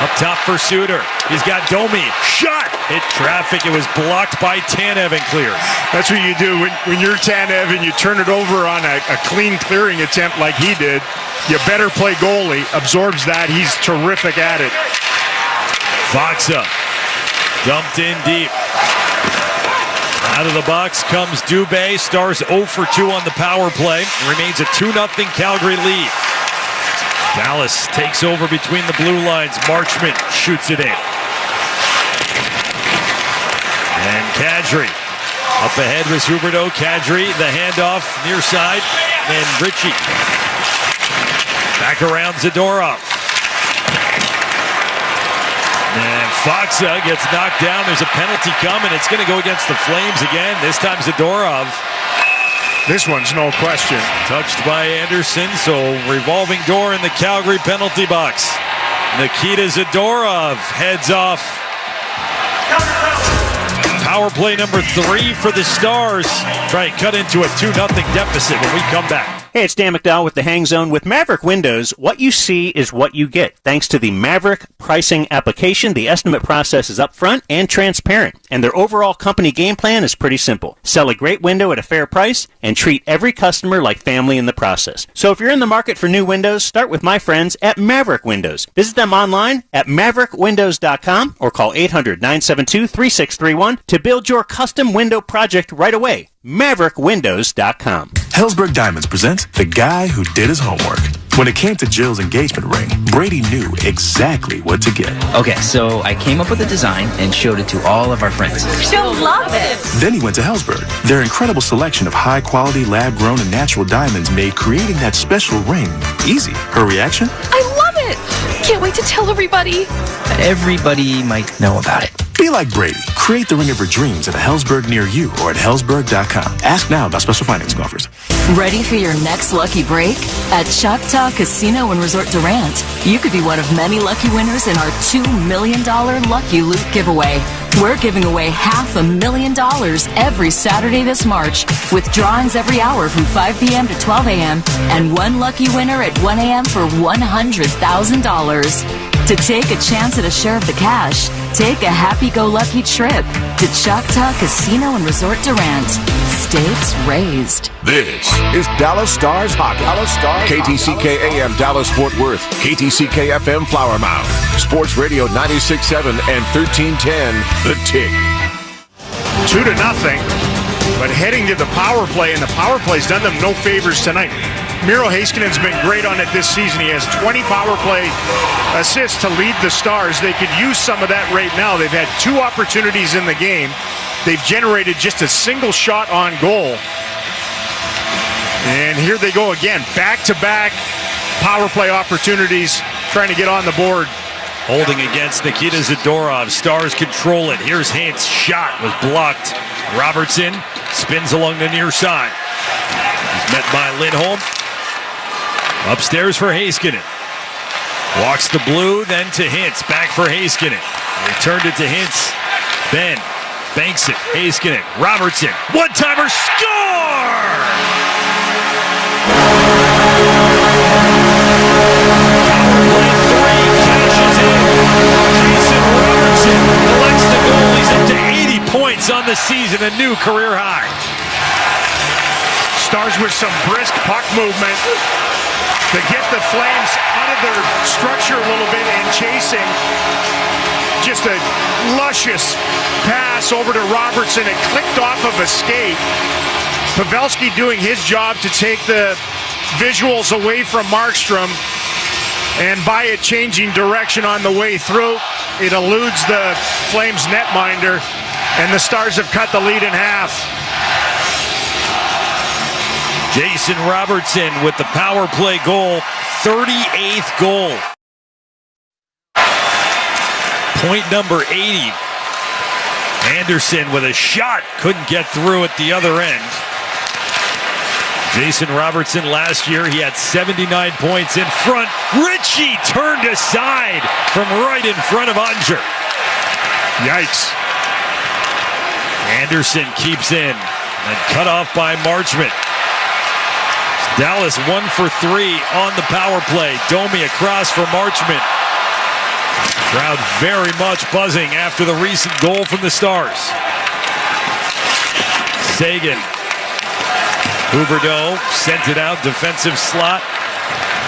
up top for Suter. He's got Domi. Shot! Hit traffic. It was blocked by Tanev and cleared. That's what you do when you're Tanev and you turn it over on a clean clearing attempt like he did. You better play goalie. Absorbs that. He's terrific at it. Faksa dumped in deep. Out of the box comes Dubé. Stars 0 for 2 on the power play. Remains a 2-0 Calgary lead. Dallas takes over between the blue lines. Marchment shoots it in. And Kadri. Up ahead was Huberdeau. Kadri, the handoff near side. And Ritchie. Back around Zadorov. And Faksa gets knocked down. There's a penalty coming. It's going to go against the Flames again. This time Zadorov. This one's no question. Touched by Anderson, so revolving door in the Calgary penalty box. Nikita Zadorov heads off. Power play number 3 for the Stars. Try and cut into a 2-0 deficit when we come back. Hey, it's Dan McDowell with the Hang Zone. With Maverick Windows, what you see is what you get. Thanks to the Maverick pricing application, the estimate process is upfront and transparent. And their overall company game plan is pretty simple. Sell a great window at a fair price and treat every customer like family in the process. So if you're in the market for new windows, start with my friends at Maverick Windows. Visit them online at maverickwindows.com or call 800-972-3631 to build your custom window project right away. maverickwindows.com. Helzberg Diamonds presents The Guy Who Did His Homework. When it came to Jill's engagement ring, Brady knew exactly what to get. Okay, so I came up with a design and showed it to all of our friends. She'll love it! Then he went to Helzberg. Their incredible selection of high-quality, lab-grown, and natural diamonds made creating that special ring easy. Her reaction? I love it! Can't wait to tell everybody. Everybody might know about it. Be like Brady. Create the ring of her dreams at a Helzberg near you or at Helzberg.com. Ask now about special financing offers. Ready for your next lucky break? At Choctaw Casino and Resort Durant, you could be one of many lucky winners in our $2 million Lucky Loot giveaway. We're giving away $500,000 every Saturday this March, with drawings every hour from 5 p.m. to 12 a.m. and one lucky winner at 1 a.m. for $100,000. To take a chance at a share of the cash, take a happy-go-lucky trip to Choctaw Casino and Resort Durant. Stakes raised. This is Dallas Stars Hockey. KTCK AM Dallas Fort Worth. KTCK FM Flower Mound. Sports Radio 96.7 and 1310 The Tick. 2-0. But heading to the power play, and the power play's done them no favors tonight. Miro Heiskanen's been great on it this season. He has 20 power play assists to lead the Stars. They could use some of that right now. They've had 2 opportunities in the game. They've generated just a single shot on goal. And here they go again. Back-to-back power play opportunities, trying to get on the board. Holding against Nikita Zadorov. Stars control it. Here's Hintz. Shot was blocked. Robertson spins along the near side. He's met by Lindholm. Upstairs for Heiskanen. Walks the blue, then to Hintz. Back for Heiskanen. Returned it to Hintz. Ben banks it. Heiskanen. Robertson. One-timer. Score! Power play 3. Cashes in. Jason Robertson collects the goal. He's up to 80 points on the season. A new career high. Stars with some brisk puck movement to get the Flames out of their structure a little bit and chasing. Just a luscious pass over to Robertson. It clicked off of a skate. Pavelski doing his job to take the visuals away from Markstrom, and by it changing direction on the way through, it eludes the Flames netminder, and the Stars have cut the lead in half. Jason Robertson with the power play goal, 38th goal. Point number 80. Anderson with a shot, couldn't get through at the other end. Jason Robertson last year, he had 79 points in front. Ritchie turned aside from right in front of Ottinger. Yikes. Anderson keeps in and cut off by Marchment. Dallas 1 for 3 on the power play. Domi across for Marchment. Crowd very much buzzing after the recent goal from the Stars. Sagan. Huberdeau sent it out, defensive slot.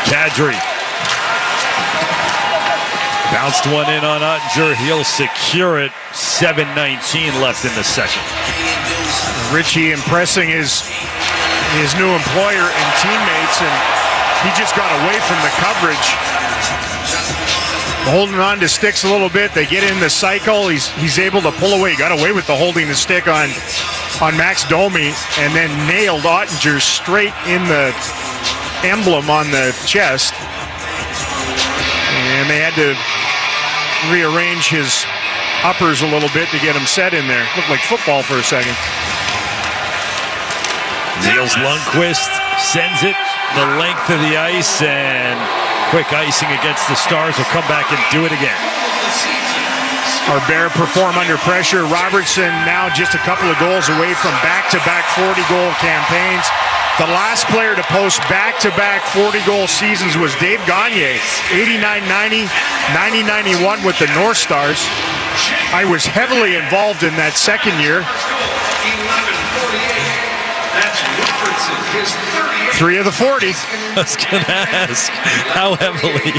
Kadri. Bounced one in on Ottinger. He'll secure it. 7:19 left in the second. Ritchie impressing his new employer and teammates, and he just got away from the coverage. Holding on to sticks a little bit. They get in the cycle. He's able to pull away. He got away with the holding the stick on Max Domi, and then nailed Ottinger straight in the emblem on the chest. And they had to rearrange his uppers a little bit to get him set in there. Looked like football for a second. Niels Lundqvist sends it the length of the ice, and quick icing against the Stars. Will come back and do it again. Arbert perform under pressure. Robertson now just a couple of goals away from back-to-back 40-goal campaigns. The last player to post back-to-back 40-goal seasons was Dave Gagne, 89-90, 90-91 with the North Stars. I was heavily involved in that second year. 3 of the 40. I was going to ask, how heavily?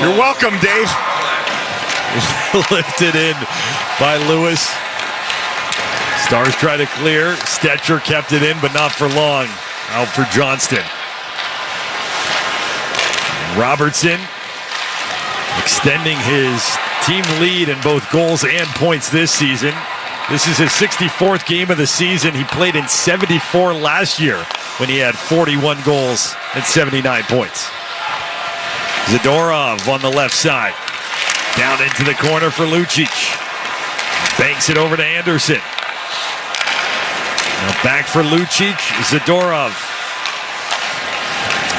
You're welcome, Dave. Lifted in by Lewis. Stars try to clear. Stetcher kept it in, but not for long. Out for Johnston. Robertson extending his team lead in both goals and points this season. This is his 64th game of the season. He played in 74 last year when he had 41 goals and 79 points. Zadorov on the left side. Down into the corner for Lucic. Banks it over to Anderson. Now back for Lucic. Zadorov.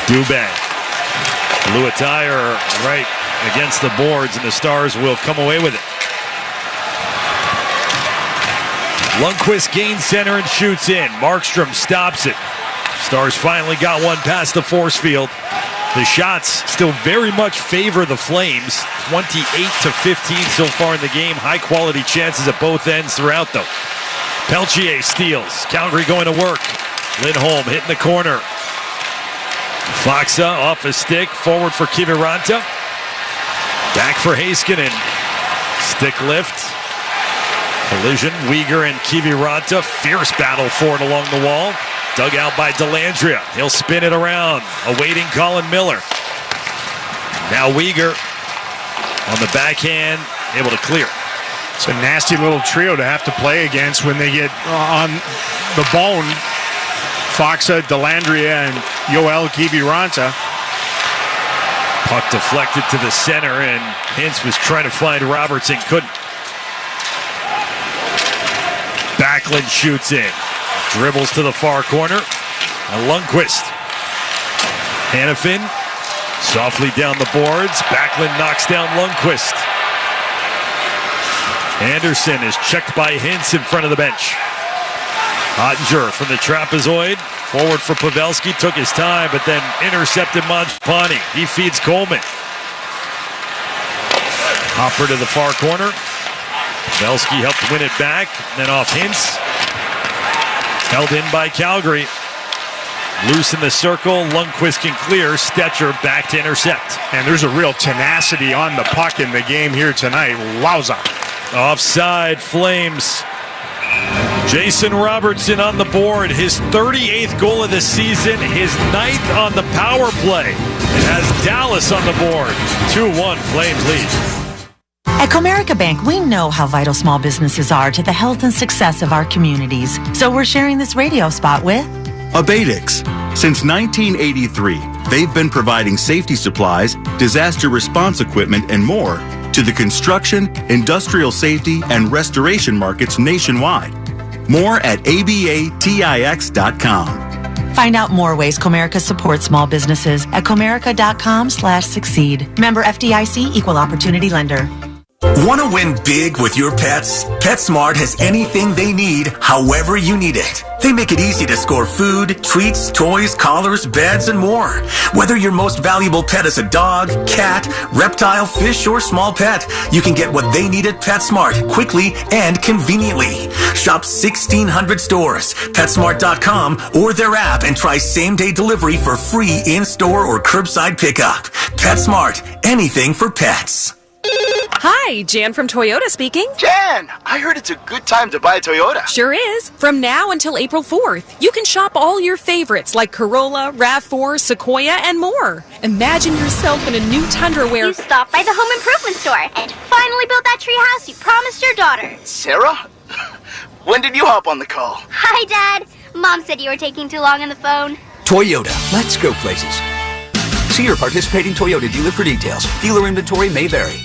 Dubé. Blew a tire right against the boards, and the Stars will come away with it. Lundqvist gains center and shoots in. Markstrom stops it. Stars finally got one past the force field. The shots still very much favor the Flames. 28-15 so far in the game. High quality chances at both ends throughout though. Peltier steals. Calgary going to work. Lindholm hitting the corner. Faksa off a stick. Forward for Kiviranta. Back for Heiskanen. Stick lift. Collision. Uyghur and Kiviranta. Fierce battle for it along the wall. Dug out by Dellandrea. He'll spin it around. Awaiting Colin Miller. Now Uyghur on the backhand. Able to clear. It's a nasty little trio to have to play against when they get on the bone. Faksa, Dellandrea, and Yoel Kiviranta. Puck deflected to the center, and Hintz was trying to find Robertson. Couldn't. Backlund shoots in. Dribbles to the far corner. And Lundqvist. Hanifin softly down the boards. Backlund knocks down Lundqvist. Anderson is checked by Hintz in front of the bench. Ottinger from the trapezoid. Forward for Pavelski. Took his time, but then intercepted Mangiapane. He feeds Coleman. Hopper to the far corner. Pavelski helped win it back. Then off Hintz. Held in by Calgary. Loose in the circle. Lundqvist can clear. Stetcher back to intercept. And there's a real tenacity on the puck in the game here tonight. Wowza. Offside, Flames. Jason Robertson on the board. His 38th goal of the season. His 9th on the power play. It has Dallas on the board. 2-1, Flames lead. At Comerica Bank, we know how vital small businesses are to the health and success of our communities. So we're sharing this radio spot with Abadix. Since 1983, they've been providing safety supplies, disaster response equipment, and more to the construction, industrial safety, and restoration markets nationwide. More at abatix.com. Find out more ways Comerica supports small businesses at comerica.com/succeed. Member FDIC, Equal Opportunity Lender. Want to win big with your pets? PetSmart has anything they need, however you need it. They make it easy to score food, treats, toys, collars, beds, and more. Whether your most valuable pet is a dog, cat, reptile, fish, or small pet, you can get what they need at PetSmart quickly and conveniently. Shop 1,600 stores, PetSmart.com, or their app and try same-day delivery for free in-store or curbside pickup. PetSmart, anything for pets. Hi, Jan from Toyota speaking. Jan, I heard it's a good time to buy a Toyota. Sure is. From now until April 4th, you can shop all your favorites like Corolla, RAV4, Sequoia, and more. Imagine yourself in a new Tundra where you stopped by the home improvement store and finally built that tree house you promised your daughter. Sarah? When did you hop on the call? Hi, Dad. Mom said you were taking too long on the phone. Toyota. Let's go places. See your participating Toyota dealer for details. Dealer inventory may vary.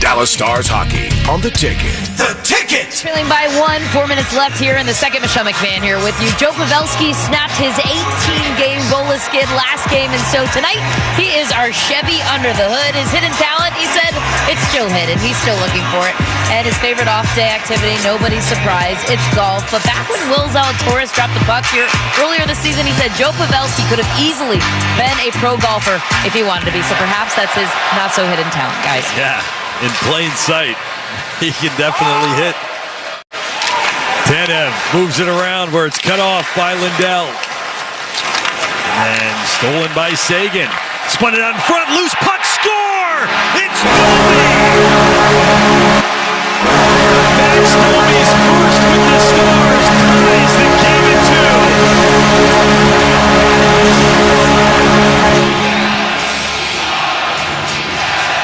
Dallas Stars hockey on the ticket. The ticket! Trailing by 1, 4 minutes left here in the second. Michelle McMahon here with you. Joe Pavelski snapped his 18-game goalless skid last game, and so tonight he is our Chevy under the hood. His hidden talent, he said, it's still hidden. He's still looking for it. And his favorite off-day activity, nobody's surprised, it's golf. But back when Will Zalatoris dropped the puck here earlier this season, he said Joe Pavelski could have easily been a pro golfer if he wanted to be. So perhaps that's his not-so-hidden talent, guys. Yeah. In plain sight, he can definitely hit. Tanev moves it around where it's cut off by Lindell. And stolen by Sagan. Spun it out in front, loose puck, score! It's Domi! Max Domi's first with the Stars ties the game at 2.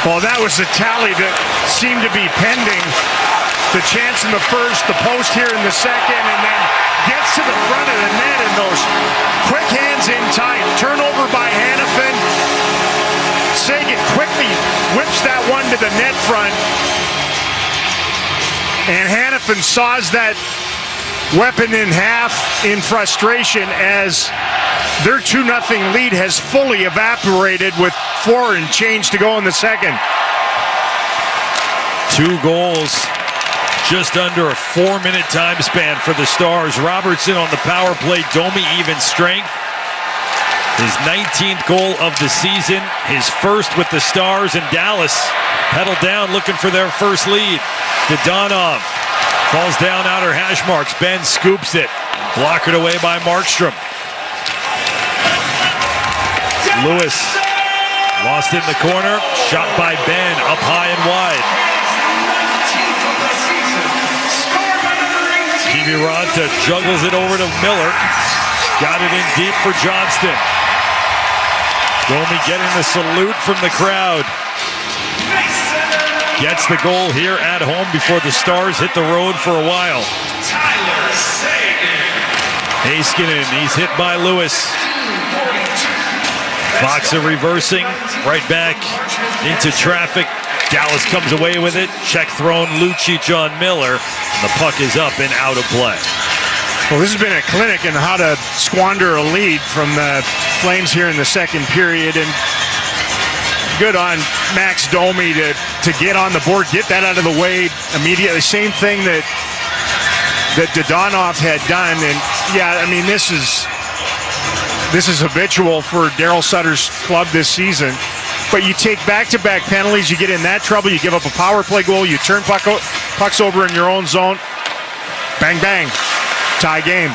Well, that was the tally that seemed to be pending. The chance in the first, the post here in the second, and then gets to the front of the net, and those quick hands in tight. Turnover by Hanifin. Sagan quickly whips that one to the net front. And Hanifin saws that weapon in half in frustration as their 2-0 lead has fully evaporated with 4 and change to go in the second. 2 goals, just under a 4-minute time span for the Stars. Robertson on the power play, Domi even strength. His 19th goal of the season, his first with the Stars, and Dallas pedal down looking for their first lead. Dodonov falls down outer hash marks. Ben scoops it, blockered away by Markstrom. Lewis lost in the corner, shot by Ben, up high and wide. Kiviranta juggles it over to Miller. Got it in deep for Johnston. Domi getting the salute from the crowd. Gets the goal here at home before the Stars hit the road for a while. Heiskanen, he's hit by Lewis. Foxa reversing, right back into traffic. Dallas comes away with it. Check thrown, Lucic on Miller. The puck is up and out of play. Well, this has been a clinic in how to squander a lead from the Flames here in the second period. And good on Max Domi to get on the board, get that out of the way immediately. Same thing that Dodonov had done. And, yeah, I mean, this is habitual for Daryl Sutter's club this season. But you take back-to-back penalties, you get in that trouble, you give up a power play goal, you turn pucks over in your own zone. Bang, bang. Tie game.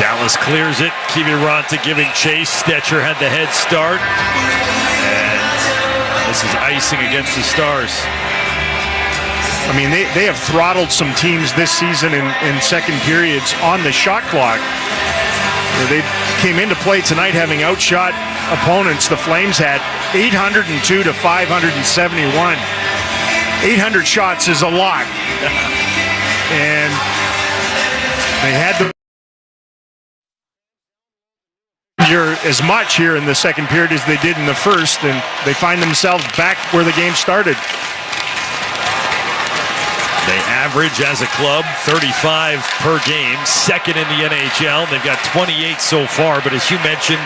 Dallas clears it. Kiviranta giving chase. Stetcher had the head start. And this is icing against the Stars. I mean, they have throttled some teams this season in second periods on the shot clock. They came into play tonight having outshot opponents. The Flames had 802 to 571. 800 shots is a lot. And they had to as much here in the second period as they did in the first, and they find themselves back where the game started. They average as a club 35 per game, second in the NHL. They've got 28 so far, but as you mentioned,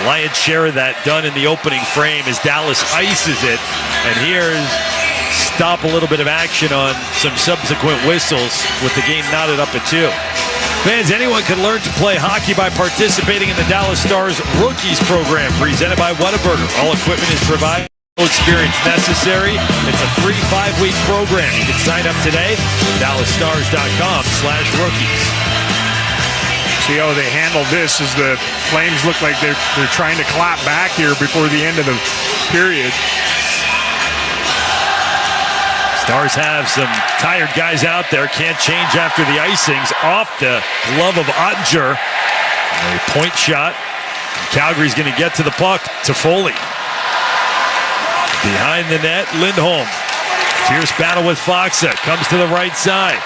lion's share of that done in the opening frame as Dallas ices it. And here's stop a little bit of action on some subsequent whistles with the game knotted up at 2. Fans, anyone can learn to play hockey by participating in the Dallas Stars Rookies program presented by Whataburger. All equipment is provided. No experience necessary. It's a free 5-week program. You can sign up today at dallasstars.com/rookies. See how they handle this as the Flames look like they're trying to clap back here before the end of the period. Stars have some tired guys out there. Can't change after the icings. Off the glove of Ottinger. A point shot. Calgary's going to get to the puck. Toffoli. Behind the net, Lindholm. Fierce battle with Faksa. Comes to the right side.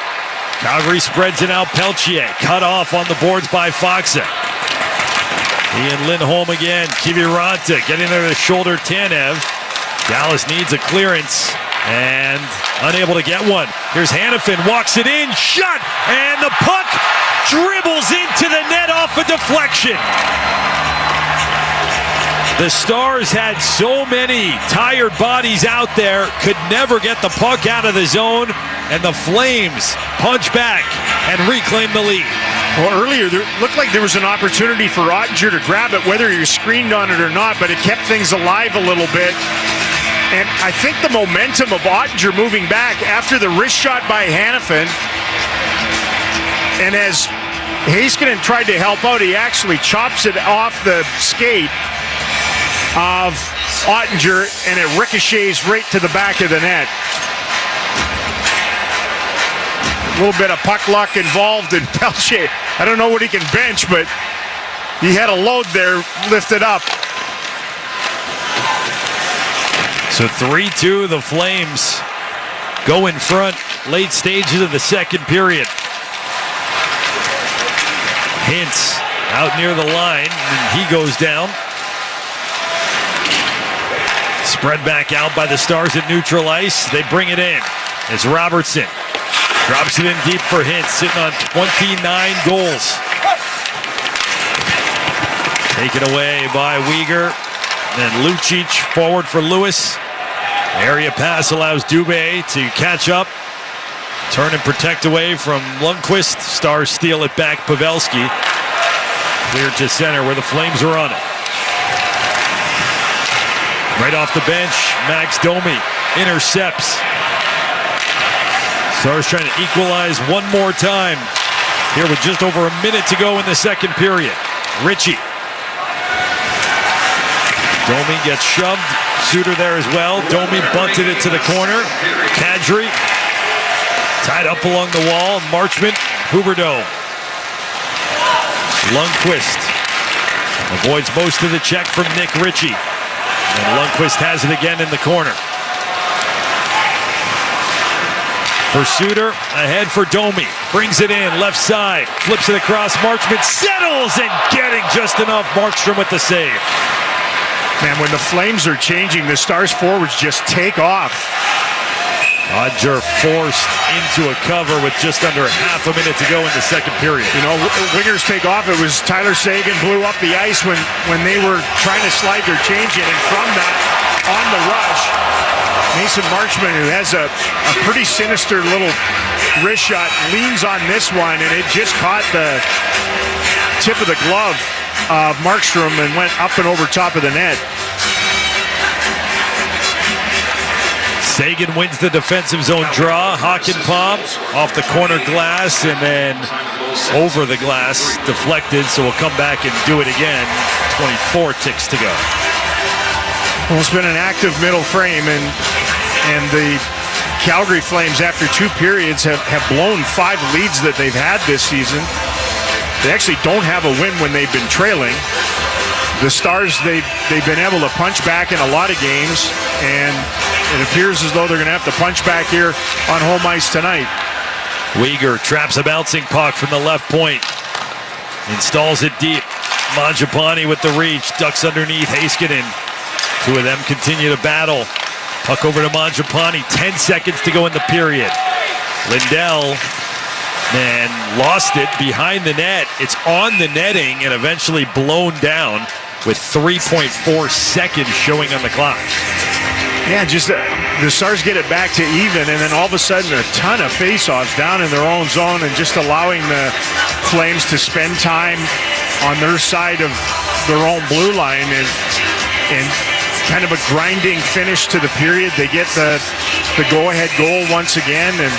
Calgary spreads it out. Peltier cut off on the boards by Faksa. He and Lindholm again. Kiviranta getting there to the shoulder. Tanev. Dallas needs a clearance and unable to get one. Here's Hanifin. Walks it in. Shot. And the puck dribbles into the net off a deflection. The Stars had so many tired bodies out there, could never get the puck out of the zone, and the Flames punch back and reclaim the lead. Well, earlier, there looked like there was an opportunity for Ottinger to grab it, whether he was screened on it or not, but it kept things alive a little bit. And I think the momentum of Ottinger moving back after the wrist shot by Hanifin, and as Heiskanen tried to help out, he actually chops it off the skate of Ottinger, and it ricochets right to the back of the net. A little bit of puck luck involved in Peltier. I don't know what he can bench, but he had a load there lifted up. So 3-2, the Flames go in front late stages of the second period. Hintz out near the line, and he goes down. Spread back out by the Stars at neutral ice. They bring it in. It's Robertson. Drops it in deep for Hintz, sitting on 29 goals. Taken away by Weegar. Then Lucic forward for Lewis. Area pass allows Dubé to catch up. Turn and protect away from Lundqvist. Stars steal it back. Pavelski cleared to center where the Flames are on it. Right off the bench, Max Domi intercepts. Stars trying to equalize one more time here with just over a minute to go in the second period. Ritchie. Domi gets shoved. Suter there as well. Domi bunted it to the corner. Kadri tied up along the wall. Marchment, Huberdeau. Lundqvist avoids most of the check from Nick Ritchie. And Lundqvist has it again in the corner. For Suter, ahead for Domi. Brings it in, left side. Flips it across. Marchment settles and getting just enough. Markstrom with the save. Man, when the Flames are changing, the Stars forwards just take off. Ottinger forced into a cover with just under half a minute to go in the second period. You know, wingers take off. It was Tyler Seguin blew up the ice when they were trying to slide their change in. And from that, on the rush, Mason Marchment, who has a pretty sinister little wrist shot, leans on this one, and it just caught the tip of the glove of Markstrom and went up and over top of the net. Sagan wins the defensive zone draw. Hockenpom off the corner glass and then over the glass, deflected, so we'll come back and do it again. 24 ticks to go. Well, it's been an active middle frame, and the Calgary Flames, after 2 periods, have blown 5 leads that they've had this season. They actually don't have a win when they've been trailing. The Stars, they've been able to punch back in a lot of games, and it appears as though they're going to have to punch back here on home ice tonight. Weegar traps a bouncing puck from the left point. Installs it deep. Mangiapane with the reach. Ducks underneath Heiskanen. 2 of them continue to battle. Puck over to Mangiapane. 10 seconds to go in the period. Lindell, man, lost it behind the net. It's on the netting and eventually blown down with 3.4 seconds showing on the clock. Yeah, just the Stars get it back to even, and then all of a sudden a ton of face-offs down in their own zone, and just allowing the Flames to spend time on their side of their own blue line, and kind of a grinding finish to the period. They get the go-ahead goal once again, and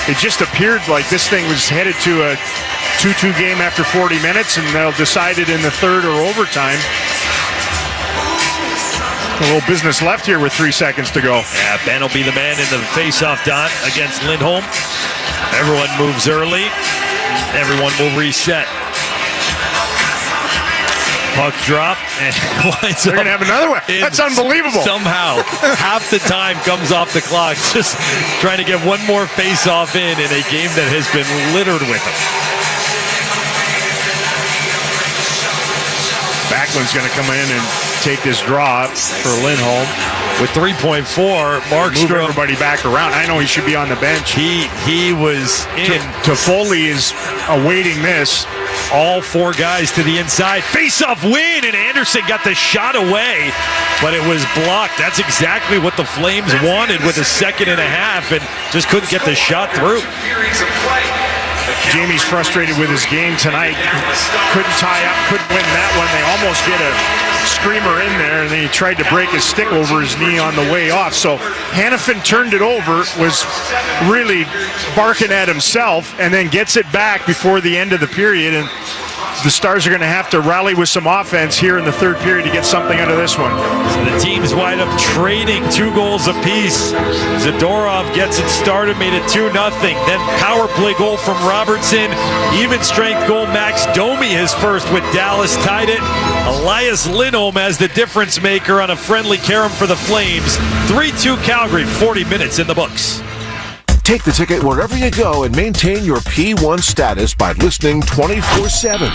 it just appeared like this thing was headed to a 2-2 game after 40 minutes, and they'll decide it in the third or overtime. A little business left here with 3 seconds to go. Yeah, Ben will be the man into the face-off dot against Lindholm. Everyone moves early. Everyone will reset. Puck drop and winds They're going to have another one. That's unbelievable. Somehow, half the time comes off the clock, just trying to get one more face-off in a game that has been littered with them. Backlund's going to come in and take this draw for Lindholm. With 3.4, Markstrom. Move everybody back around. I know he should be on the bench. He was in. Toffoli is awaiting this. All 4 guys to the inside. Face-off win, and Anderson got the shot away, but it was blocked. That's exactly what the Flames wanted with a second and a half, and just couldn't get the shot through. Jamie's frustrated with his game tonight. Couldn't tie up, couldn't win that one. They almost get a screamer in there, and then he tried to break his stick over his knee on the way off. So Hannafin turned it over, was really barking at himself, and then gets it back before the end of the period. And the Stars are going to have to rally with some offense here in the third period to get something out of this one. So the teams wind up trading 2 goals apiece. Zadorov gets it started, made it 2-0. Then power play goal from Robertson. Even strength goal, Max Domi, his first with Dallas, tied it. Elias Lindholm as the difference maker on a friendly carom for the Flames. 3-2 Calgary, 40 minutes in the books. Take the ticket wherever you go and maintain your P1 status by listening 24/7.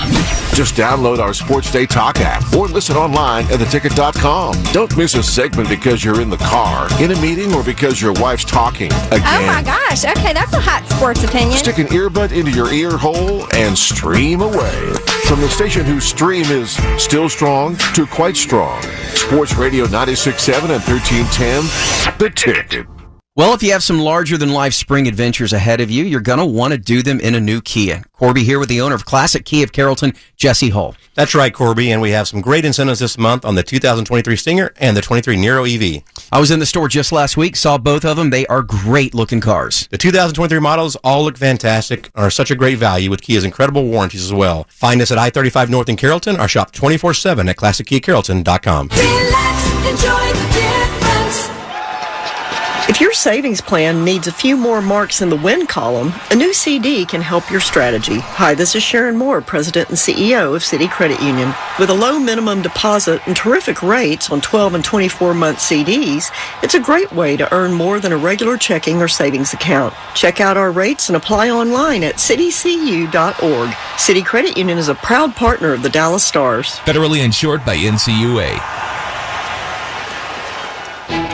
Just download our Sports Day Talk app or listen online at theticket.com. Don't miss a segment because you're in the car, in a meeting, or because your wife's talking again. Oh my gosh, okay, that's a hot sports opinion. Stick an earbud into your ear hole and stream away. From the station whose stream is still strong to quite strong. Sports Radio 96.7 and 1310, The Ticket. Well, if you have some larger-than-life spring adventures ahead of you, you're going to want to do them in a new Kia. Corby here with the owner of Classic Kia of Carrollton, Jesse Hull. That's right, Corby, and we have some great incentives this month on the 2023 Stinger and the 23 Nero EV. I was in the store just last week, saw both of them. They are great-looking cars. The 2023 models all look fantastic, are such a great value with Kia's incredible warranties as well. Find us at I-35 North in Carrollton or shop 24/7 at ClassicKiaCarrollton.com. Relax, enjoy the difference. If your savings plan needs a few more marks in the win column, a new CD can help your strategy. Hi, this is Sharon Moore, President and CEO of City Credit Union. With a low minimum deposit and terrific rates on 12 and 24-month CDs, it's a great way to earn more than a regular checking or savings account. Check out our rates and apply online at citycu.org. City Credit Union is a proud partner of the Dallas Stars. Federally insured by NCUA.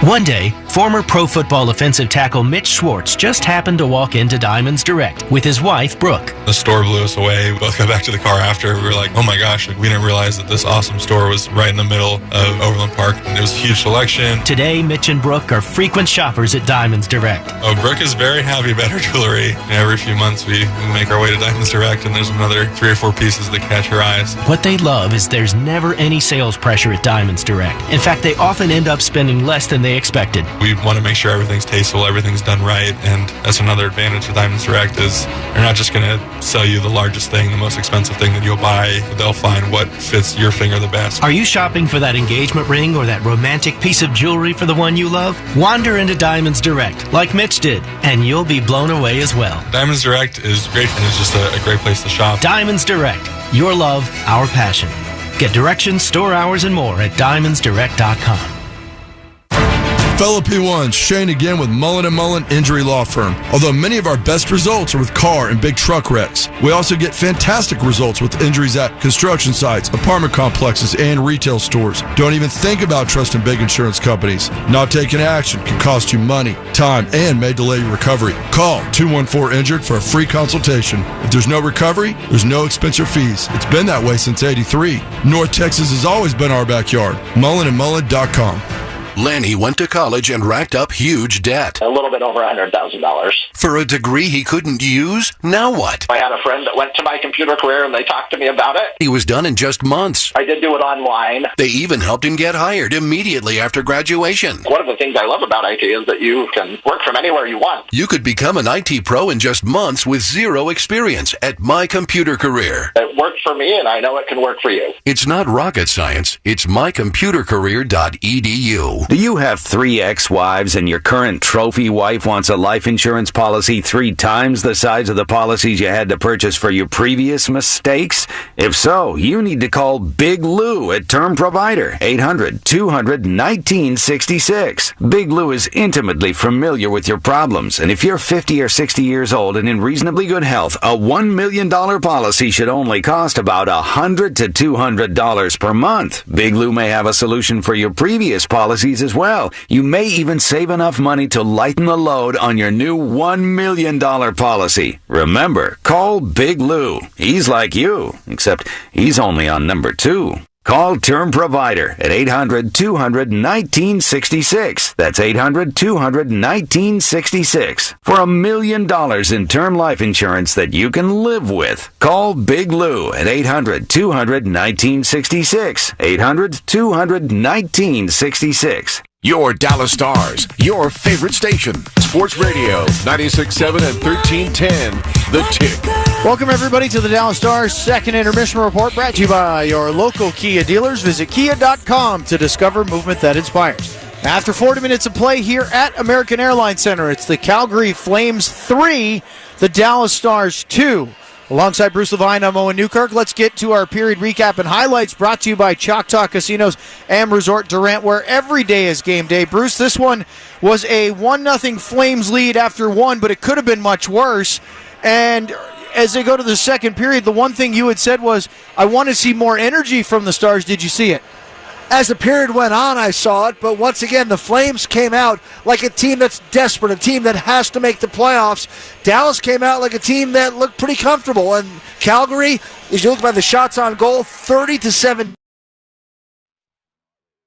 One day, former pro football offensive tackle Mitch Schwartz just happened to walk into Diamonds Direct with his wife, Brooke. The store blew us away. We both got back to the car after. We were like, oh my gosh, we didn't realize that this awesome store was right in the middle of Overland Park. It was a huge selection. Today, Mitch and Brooke are frequent shoppers at Diamonds Direct. Oh, Brooke is very happy about her jewelry. Every few months we make our way to Diamonds Direct and there's another 3 or 4 pieces that catch her eyes. What they love is there's never any sales pressure at Diamonds Direct. In fact, they often end up spending less than they they expected. We want to make sure everything's tasteful, everything's done right, and that's another advantage of Diamonds Direct is they're not just going to sell you the largest thing, the most expensive thing that you'll buy. They'll find what fits your finger the best. Are you shopping for that engagement ring or that romantic piece of jewelry for the one you love? Wander into Diamonds Direct, like Mitch did, and you'll be blown away as well. Diamonds Direct is great, and it's just a great place to shop. Diamonds Direct, your love, our passion. Get directions, store hours, and more at diamondsdirect.com. Fellow P1s, Shane again with Mullen & Mullen Injury Law Firm. Although many of our best results are with car and big truck wrecks, we also get fantastic results with injuries at construction sites, apartment complexes, and retail stores. Don't even think about trusting big insurance companies. Not taking action can cost you money, time, and may delay your recovery. Call 214-INJURED for a free consultation. If there's no recovery, there's no expense or fees. It's been that way since '83. North Texas has always been our backyard. MullenandMullen.com. Lanny went to college and racked up huge debt. A little bit over $100,000. For a degree he couldn't use? Now what? I had a friend that went to my computer career and they talked to me about it. He was done in just months. I did do it online. They even helped him get hired immediately after graduation. One of the things I love about IT is that you can work from anywhere you want. You could become an IT pro in just months with zero experience at My Computer Career. It worked for me and I know it can work for you. It's not rocket science. It's mycomputercareer.edu. Do you have 3 ex-wives and your current trophy wife wants a life insurance policy 3 times the size of the policies you had to purchase for your previous mistakes? If so, you need to call Big Lou at Term Provider, 800-200-1966. Big Lou is intimately familiar with your problems, and if you're 50 or 60 years old and in reasonably good health, a $1 million policy should only cost about $100 to $200 per month. Big Lou may have a solution for your previous policies as well. You may even save enough money to lighten the load on your new $1 million policy. Remember, call Big Lou. He's like you, except he's only on number 2. Call Term Provider at 800-200-1966. That's 800-200-1966 for $1 million in term life insurance that you can live with. Call Big Lou at 800-200-1966. 800-200-1966. Your Dallas Stars, your favorite station. Sports Radio, 96.7 and 1310, The Tick. Welcome, everybody, to the Dallas Stars second intermission report, brought to you by your local Kia dealers. Visit kia.com to discover movement that inspires. After 40 minutes of play here at American Airlines Center, it's the Calgary Flames 3, the Dallas Stars 2. Alongside Bruce Levine, I'm Owen Newkirk. Let's get to our period recap and highlights, brought to you by Choctaw Casinos and Resort Durant, where every day is game day. Bruce, this one was a 1-0 Flames lead after 1, but it could have been much worse. And as they go to the second period, the one thing you had said was, I want to see more energy from the Stars. Did you see it? As the period went on, I saw it, but once again, the Flames came out like a team that's desperate, a team that has to make the playoffs. Dallas came out like a team that looked pretty comfortable, and Calgary, as you look by the shots on goal, 30-7.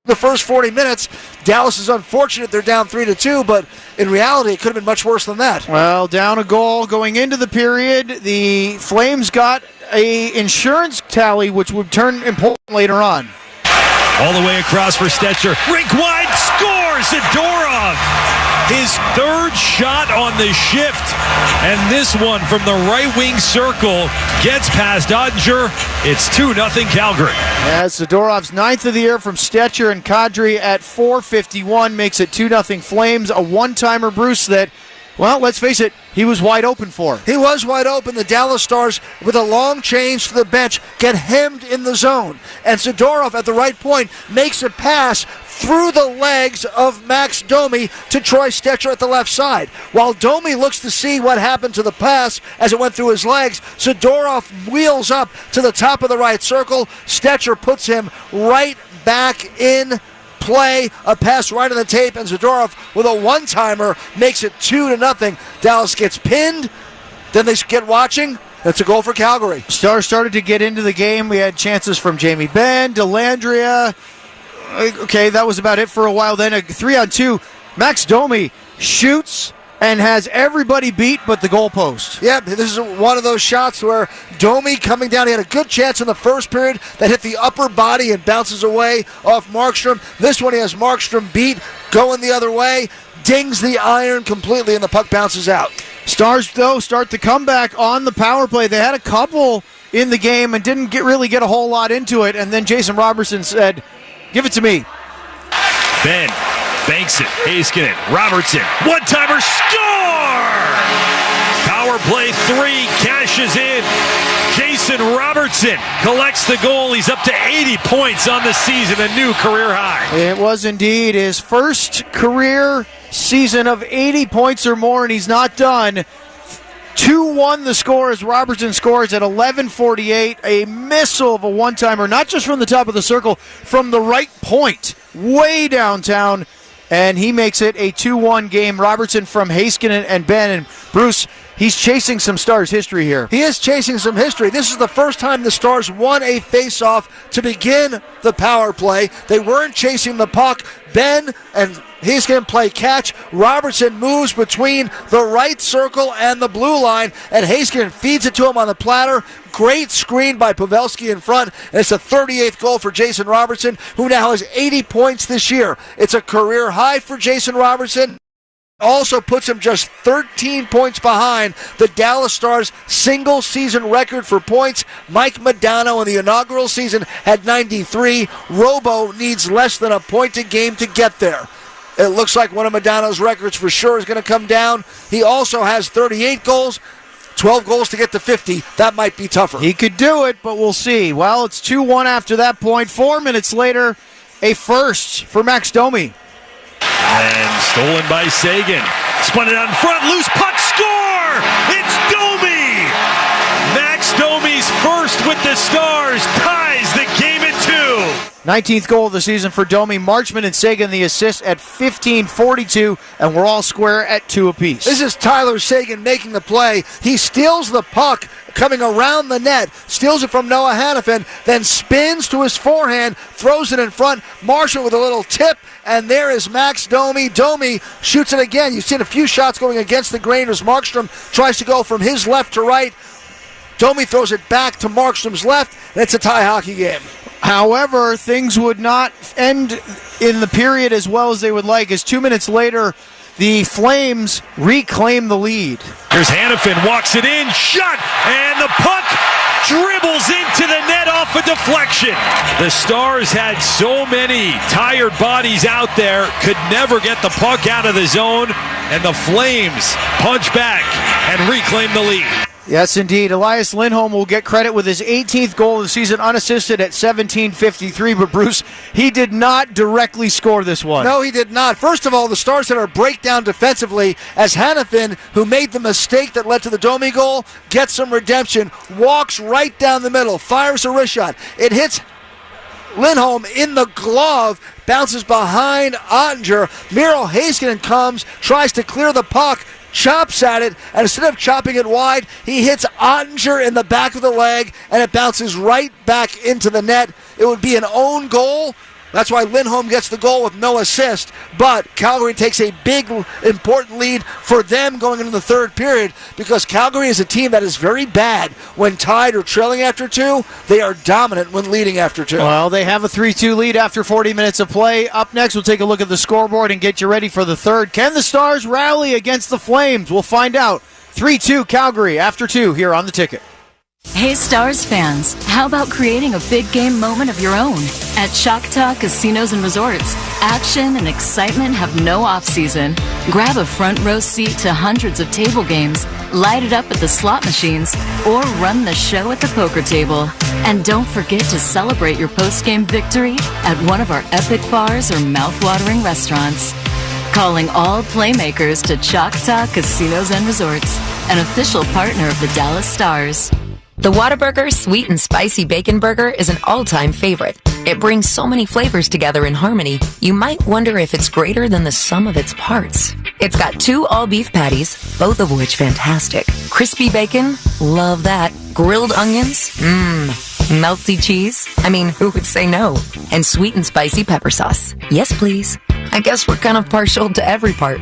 The first 40 minutes, Dallas is unfortunate. They're down 3-2, but in reality, it could have been much worse than that. Well, down a goal going into the period. The Flames got an insurance tally, which would turn important later on. All the way across for Stetcher. Rink wide, scores! Zadorov! His third shot on the shift. And this one from the right wing circle gets past Ottinger. It's 2-0 Calgary. As Zadorov's 9th of the year from Stetcher and Kadri at 4:51 makes it 2-0 Flames. A one-timer, Bruce, that, well, let's face it, he was wide open for. He was wide open. The Dallas Stars, with a long change to the bench, get hemmed in the zone. And Zadorov, at the right point, makes a pass through the legs of Max Domi to Troy Stetcher at the left side. While Domi looks to see what happened to the pass as it went through his legs, Zadorov wheels up to the top of the right circle. Stetcher puts him right back in play, a pass right on the tape, and Zadorov with a one-timer makes it 2-0. Dallas gets pinned, then they get watching. That's a goal for Calgary. Stars started to get into the game. We had chances from Jamie Benn, Dellandrea. Okay, that was about it for a while. Then a 3-on-2. Max Domi shoots, and has everybody beat but the goalpost. Yeah, this is one of those shots where Domi coming down, he had a good chance in the first period that hit the upper body and bounces away off Markstrom. This one he has Markstrom beat, going the other way, dings the iron completely, and the puck bounces out. Stars, though, start the comeback on the power play. They had a couple in the game and didn't really get a whole lot into it, and then Jason Robertson said, "Give it to me." Ben banks it. Heiskanen, Robertson, one-timer, score! Power play 3 cashes in. Jason Robertson collects the goal. He's up to 80 points on the season, a new career high. It was indeed his first career season of 80 points or more, and he's not done. 2-1 the score as Robertson scores at 11:48. A missile of a one-timer, not just from the top of the circle, from the right point, way downtown. And he makes it a 2-1 game. Robertson from Heiskanen and Ben. And Bruce, he's chasing some Stars history here. He is chasing some history. This is the first time the Stars won a face-off to begin the power play. They weren't chasing the puck. Ben and Heiskanen play catch. Robertson moves between the right circle and the blue line, and Heiskanen feeds it to him on the platter. Great screen by Pavelski in front, and it's a 38th goal for Jason Robertson, who now has 80 points this year. It's a career high for Jason Robertson. Also puts him just 13 points behind the Dallas Stars' single-season record for points. Mike Modano in the inaugural season had 93. Robo needs less than a point a game to get there. It looks like one of Modano's records for sure is going to come down. He also has 38 goals. 12 goals to get to 50. That might be tougher. He could do it, but we'll see. Well, it's 2-1 after that point. 4 minutes later, a first for Max Domi. And stolen by Sagan. Spun it out in front. Loose puck. Score! It's Domi! Max Domi's first with the Stars ties the game at 2. 19th goal of the season for Domi. Marchman and Sagan the assist at 15:42, and we're all square at 2 apiece. This is Tyler Sagan making the play. He steals the puck coming around the net, steals it from Noah Hannafin, then spins to his forehand, throws it in front. Marshall with a little tip, and there is Max Domi. Domi shoots it again. You've seen a few shots going against the grain as Markstrom tries to go from his left to right. Domi throws it back to Markstrom's left, and it's a tie hockey game. However, things would not end in the period as well as they would like, as 2 minutes later, the Flames reclaim the lead. Here's Hannafin, walks it in, shot, and the puck dribbles into the net off a deflection. The Stars had so many tired bodies out there, could never get the puck out of the zone, and the Flames punch back and reclaim the lead. Yes, indeed. Elias Lindholm will get credit with his 18th goal of the season, unassisted at 17:53. But, Bruce, he did not directly score this one. No, he did not. First of all, the Stars had a breakdown defensively as Hannafin, who made the mistake that led to the Domi goal, gets some redemption, walks right down the middle, fires a wrist shot. It hits Lindholm in the glove, bounces behind Ottinger. Miro Heiskanen comes, tries to clear the puck, chops at it, and instead of chopping it wide, he hits Ottinger in the back of the leg, and it bounces right back into the net. It would be an own goal. That's why Lindholm gets the goal with no assist. But Calgary takes a big, important lead for them going into the third period, because Calgary is a team that is very bad when tied or trailing after 2. They are dominant when leading after 2. Well, they have a 3-2 lead after 40 minutes of play. Up next, we'll take a look at the scoreboard and get you ready for the third. Can the Stars rally against the Flames? We'll find out. 3-2 Calgary after 2 here on The Ticket. Hey Stars fans, how about creating a big game moment of your own? At Choctaw Casinos and Resorts, action and excitement have no off-season. Grab a front row seat to hundreds of table games, light it up at the slot machines, or run the show at the poker table. And don't forget to celebrate your post-game victory at one of our epic bars or mouth-watering restaurants. Calling all playmakers to Choctaw Casinos and Resorts, an official partner of the Dallas Stars. The Whataburger Sweet and Spicy Bacon Burger is an all-time favorite. It brings so many flavors together in harmony, you might wonder if it's greater than the sum of its parts. It's got 2 all-beef patties, both of which fantastic. Crispy bacon, love that. Grilled onions, melty cheese, I mean, who would say no? And sweet and spicy pepper sauce. Yes, please. I guess we're kind of partial to every part.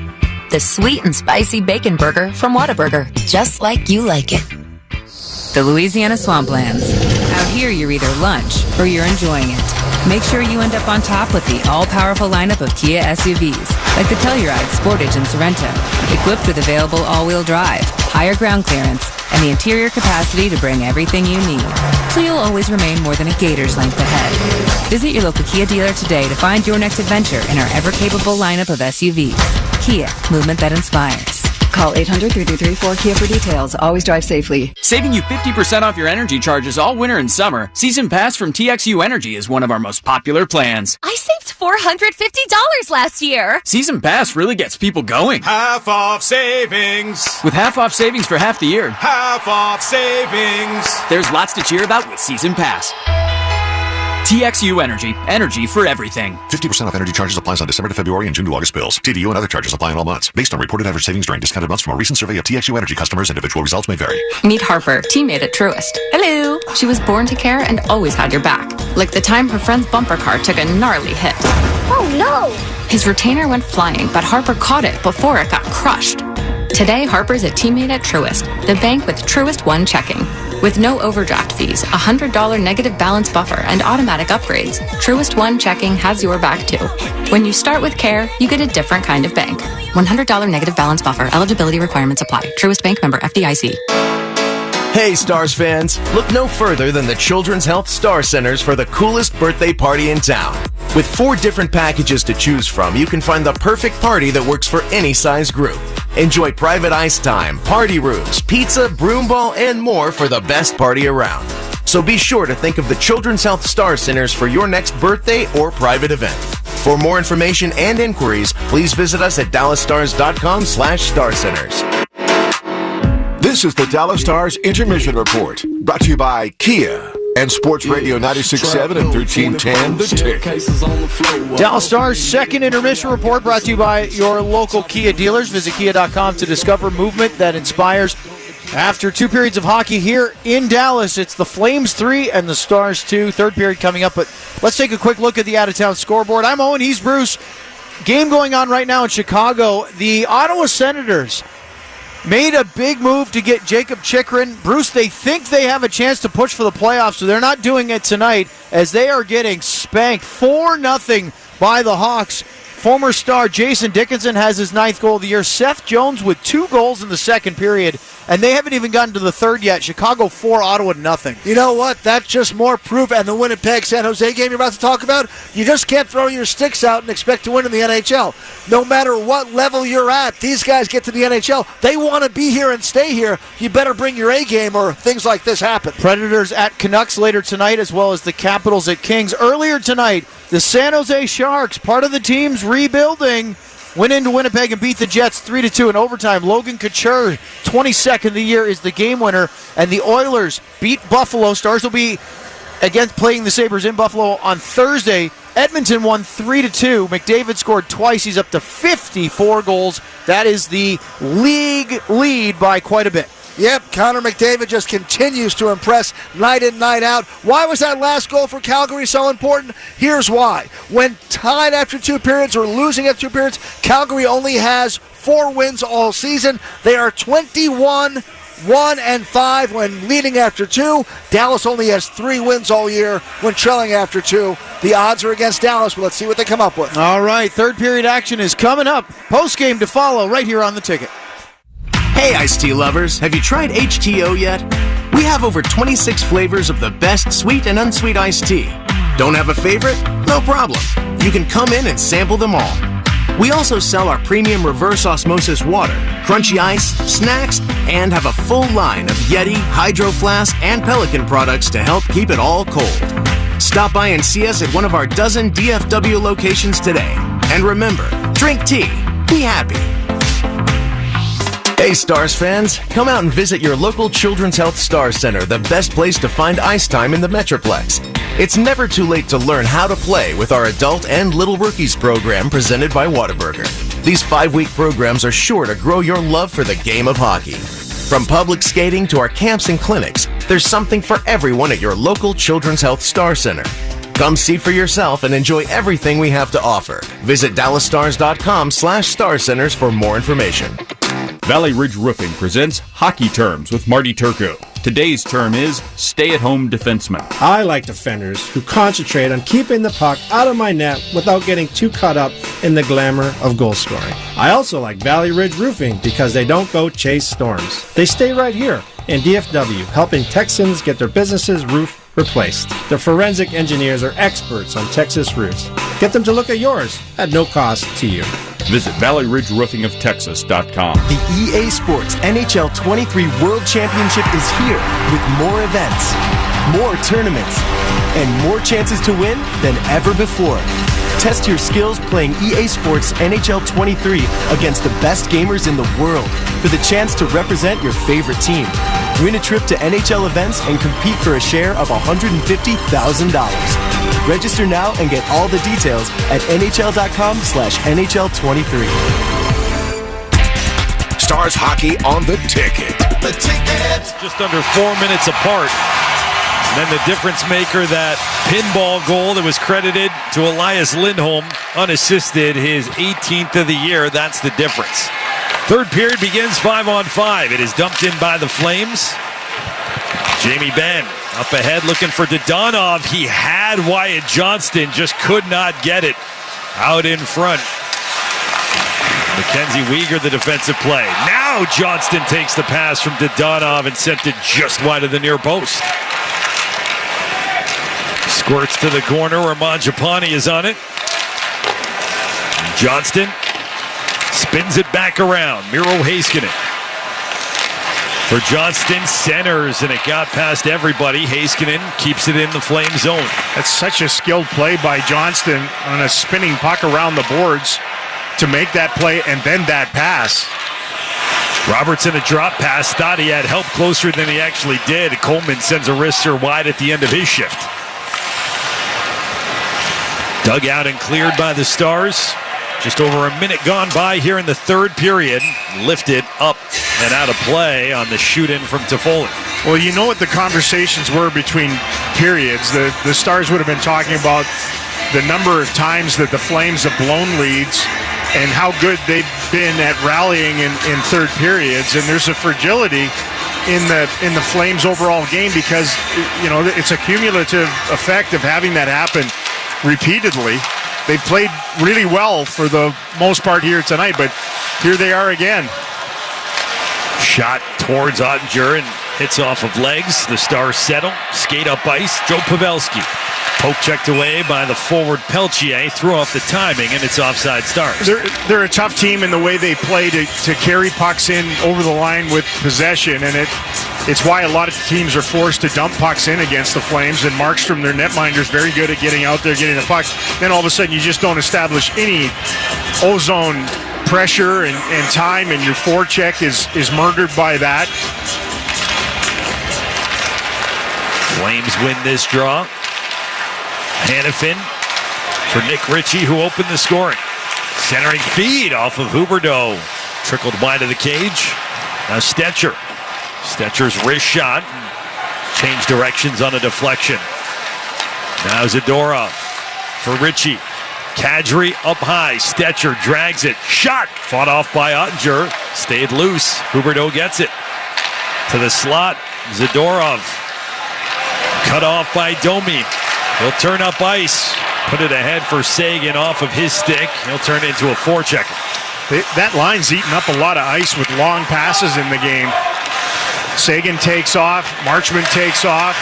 the sweet and spicy bacon burger from Whataburger, just like you like it. The Louisiana Swamplands. Out here, you're either lunch or you're enjoying it. Make sure you end up on top with the all-powerful lineup of Kia SUVs, like the Telluride, Sportage, and Sorrento, equipped with available all-wheel drive, higher ground clearance, and the interior capacity to bring everything you need, so you'll always remain more than a gator's length ahead. Visit your local Kia dealer today to find your next adventure in our ever-capable lineup of SUVs. Kia, movement that inspires. Call 800-3334-KIA for details. Always drive safely. Saving you 50% off your energy charges all winter and summer. Season Pass from TXU Energy is one of our most popular plans. I saved $450 last year. Season Pass really gets people going. Half off savings. With half off savings for half the year. Half off savings. There's lots to cheer about with Season Pass. TXU Energy. Energy for everything. 50% off energy charges applies on December to February and June to August bills. TDU and other charges apply in all months. Based on reported average savings during discounted months from a recent survey of TXU Energy customers, individual results may vary. Meet Harper, teammate at Truist. Hello. She was born to care and always had your back. Like the time her friend's bumper car took a gnarly hit. Oh no! His retainer went flying, but Harper caught it before it got crushed. Today, Harper's a teammate at Truist, the bank with Truist One checking. With no overdraft fees, a $100 negative balance buffer, and automatic upgrades, Truist One checking has your back too. When you start with care, you get a different kind of bank. $100 negative balance buffer. Eligibility requirements apply. Truist Bank, member FDIC. Hey, Stars fans, look no further than the Children's Health Star Centers for the coolest birthday party in town. With 4 different packages to choose from, you can find the perfect party that works for any size group. Enjoy private ice time, party rooms, pizza, broom ball, and more for the best party around. So be sure to think of the Children's Health Star Centers for your next birthday or private event. For more information and inquiries, please visit us at dallasstars.com/Star Centers. This is the Dallas Stars Intermission Report, brought to you by Kia and Sports Radio 96.7 and 1310 The Tick. Dallas Stars second intermission report brought to you by your local Kia dealers. Visit kia.com to discover movement that inspires. After 2 periods of hockey here in Dallas, it's the Flames 3 and the Stars 2. Third period coming up, but let's take a quick look at the out-of-town scoreboard. I'm Owen, he's Bruce. Game going on right now in Chicago. The Ottawa Senators made a big move to get Jacob Chychrun. Bruce, they think they have a chance to push for the playoffs, so they're not doing it tonight as they are getting spanked 4-0 by the Hawks. Former star Jason Dickinson has his 9th goal of the year. Seth Jones with 2 goals in the second period, and they haven't even gotten to the third yet. Chicago 4, Ottawa 0. You know what? That's just more proof. And the Winnipeg-San Jose game you're about to talk about, you just can't throw your sticks out and expect to win in the NHL. No matter what level you're at, these guys get to the NHL. They want to be here and stay here. You better bring your A game or things like this happen. Predators at Canucks later tonight, as well as the Capitals at Kings. Earlier tonight, the San Jose Sharks, part of the team's rebuilding, went into Winnipeg and beat the Jets 3-2 in overtime. Logan Couture, 22nd of the year, is the game winner. And the Oilers beat Buffalo. Stars will be against playing the Sabres in Buffalo on Thursday. Edmonton won 3-2. McDavid scored twice. He's up to 54 goals. That is the league lead by quite a bit. Yep, Connor McDavid just continues to impress night in, night out. Why was that last goal for Calgary so important? Here's why. When tied after 2 periods or losing after 2 periods, Calgary only has 4 wins all season. They are 21-1-5 when leading after 2. Dallas only has 3 wins all year when trailing after 2. The odds are against Dallas, but let's see what they come up with. All right, third period action is coming up. Post-game to follow right here on The Ticket. Hey, iced tea lovers, have you tried HTO yet? We have over 26 flavors of the best sweet and unsweet iced tea. Don't have a favorite? No problem. You can come in and sample them all. We also sell our premium reverse osmosis water, crunchy ice, snacks, and have a full line of Yeti, Hydro Flask, and Pelican products to help keep it all cold. Stop by and see us at one of our dozen DFW locations today. And remember, drink tea, be happy. Hey, Stars fans, come out and visit your local Children's Health Star Center, the best place to find ice time in the Metroplex. It's never too late to learn how to play with our Adult and Little Rookies program presented by Whataburger. These 5-week programs are sure to grow your love for the game of hockey. From public skating to our camps and clinics, there's something for everyone at your local Children's Health Star Center. Come see for yourself and enjoy everything we have to offer. Visit DallasStars.com/Star Centers for more information. Valley Ridge Roofing presents Hockey Terms with Marty Turco. Today's term is stay-at-home defenseman. I like defenders who concentrate on keeping the puck out of my net without getting too caught up in the glamour of goal scoring. I also like Valley Ridge Roofing because they don't go chase storms. They stay right here in DFW, helping Texans get their business's roof replaced. Their forensic engineers are experts on Texas roofs. Get them to look at yours at no cost to you. Visit ValleyRidgeRoofingOfTexas.com. The EA Sports NHL 23 World Championship is here with more events, more tournaments, and more chances to win than ever before. Test your skills playing EA Sports NHL 23 against the best gamers in the world for the chance to represent your favorite team. Win a trip to NHL events and compete for a share of $150,000. Register now and get all the details at NHL.com/NHL23. Stars hockey on the ticket. The ticket! Just under 4 minutes apart. And then the difference maker, that pinball goal that was credited to Elias Lindholm, unassisted, his 18th of the year. That's the difference. Third period begins 5-on-5. It is dumped in by the Flames. Jamie Benn up ahead looking for Dodonov. He had Wyatt Johnston, just could not get it out in front. Mackenzie Weegar, the defensive play. Now Johnston takes the pass from Dodonov and sent it just wide of the near post. Squirts to the corner where Mangiapane is on it. Johnston spins it back around. Miro Heiskanen. For Johnston, centers, and it got past everybody. Heiskanen keeps it in the Flame zone. That's such a skilled play by Johnston on a spinning puck around the boards to make that play and then that pass. Robertson, a drop pass, thought he had help closer than he actually did. Coleman sends a wrister wide at the end of his shift. Dug out and cleared by the Stars. Just over a minute gone by here in the third period. Lifted up and out of play on the shoot-in from Toffoli. Well, you know what the conversations were between periods. The Stars would have been talking about the number of times that the Flames have blown leads and how good they've been at rallying in third periods. And there's a fragility in the Flames' overall game because, you know, it's a cumulative effect of having that happen repeatedly. They played really well for the most part here tonight, but here they are again. Shot towards Ottinger and hits off of legs. The Stars settle, skate up ice. Joe Pavelski. Poke checked away by the forward Peltier. Threw off the timing, and it's offside Stars. They're a tough team in the way they play to carry pucks in over the line with possession, and it's why a lot of teams are forced to dump pucks in against the Flames, and Markstrom, their netminder, is very good at getting out there, getting the puck. Then all of a sudden you just don't establish any ozone pressure and time, and your forecheck is murdered by that. Flames win this draw. Hannafin for Nick Ritchie, who opened the scoring. Centering feed off of Huberdeau. Trickled wide of the cage. Now Stetcher. Stetcher's wrist shot. Changed directions on a deflection. Now Zadorov for Ritchie. Kadri up high. Stetcher drags it. Shot. Fought off by Ottinger. Stayed loose. Huberdeau gets it. To the slot. Zadorov. Cut off by Domi. He'll turn up ice. Put it ahead for Sagan off of his stick. He'll turn it into a forechecker. That line's eaten up a lot of ice with long passes in the game. Sagan takes off. Marchment takes off.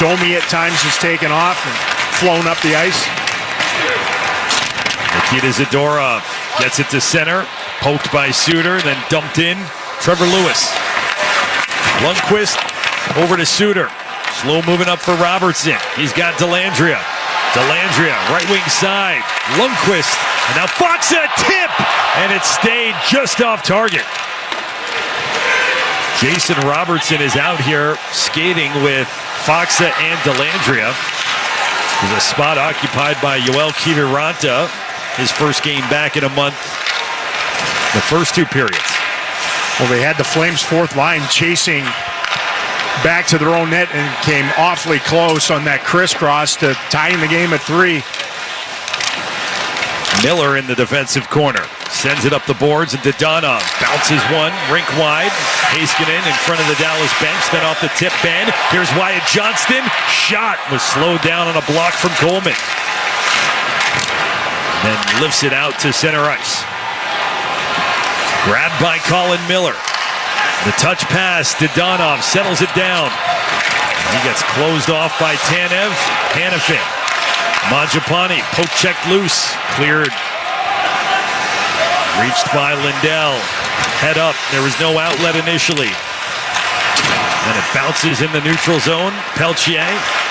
Domi at times has taken off and flown up the ice. Nikita Zadorov gets it to center. Poked by Suter, then dumped in. Trevor Lewis. Lundqvist over to Suter. Slow moving up for Robertson. He's got Dellandrea. Dellandrea, right wing side. Lundqvist. And now Faksa, tip! And it stayed just off target. Jason Robertson is out here skating with Faksa and Dellandrea. There's a spot occupied by Yoel Kiviranta. His first game back in a month. The first two periods. Well, they had the Flames' fourth line chasing back to their own net and came awfully close on that crisscross to tying the game at 3. Miller in the defensive corner. Sends it up the boards, and Dodonov bounces one, rink wide. Heiskanen in front of the Dallas bench, then off the tip bend. Here's Wyatt Johnston. Shot was slowed down on a block from Coleman. Then lifts it out to center ice. Grabbed by Colin Miller. The touch pass, Dodonov settles it down. He gets closed off by Tanev. Hanifin. Mangiapane, poke checked loose. Cleared. Reached by Lindell. Head up. There was no outlet initially. And it bounces in the neutral zone. Peltier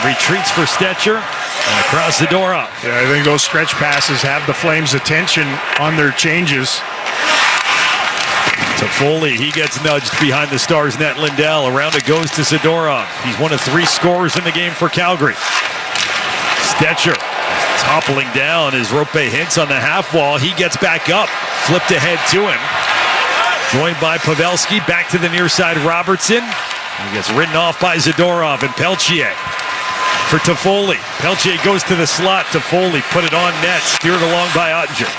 retreats for Stetcher. And across the door up. Yeah, I think those stretch passes have the Flames' attention on their changes. Toffoli, he gets nudged behind the Stars net. Lindell, around it goes to Zadorov. He's one of 3 scorers in the game for Calgary. Stetcher toppling down as Rope hints on the half wall. He gets back up, flipped ahead to him. Joined by Pavelski, back to the near side Robertson. He gets ridden off by Zadorov and Peltier. For Toffoli, Peltier goes to the slot. Toffoli put it on net, steered along by Ottinger.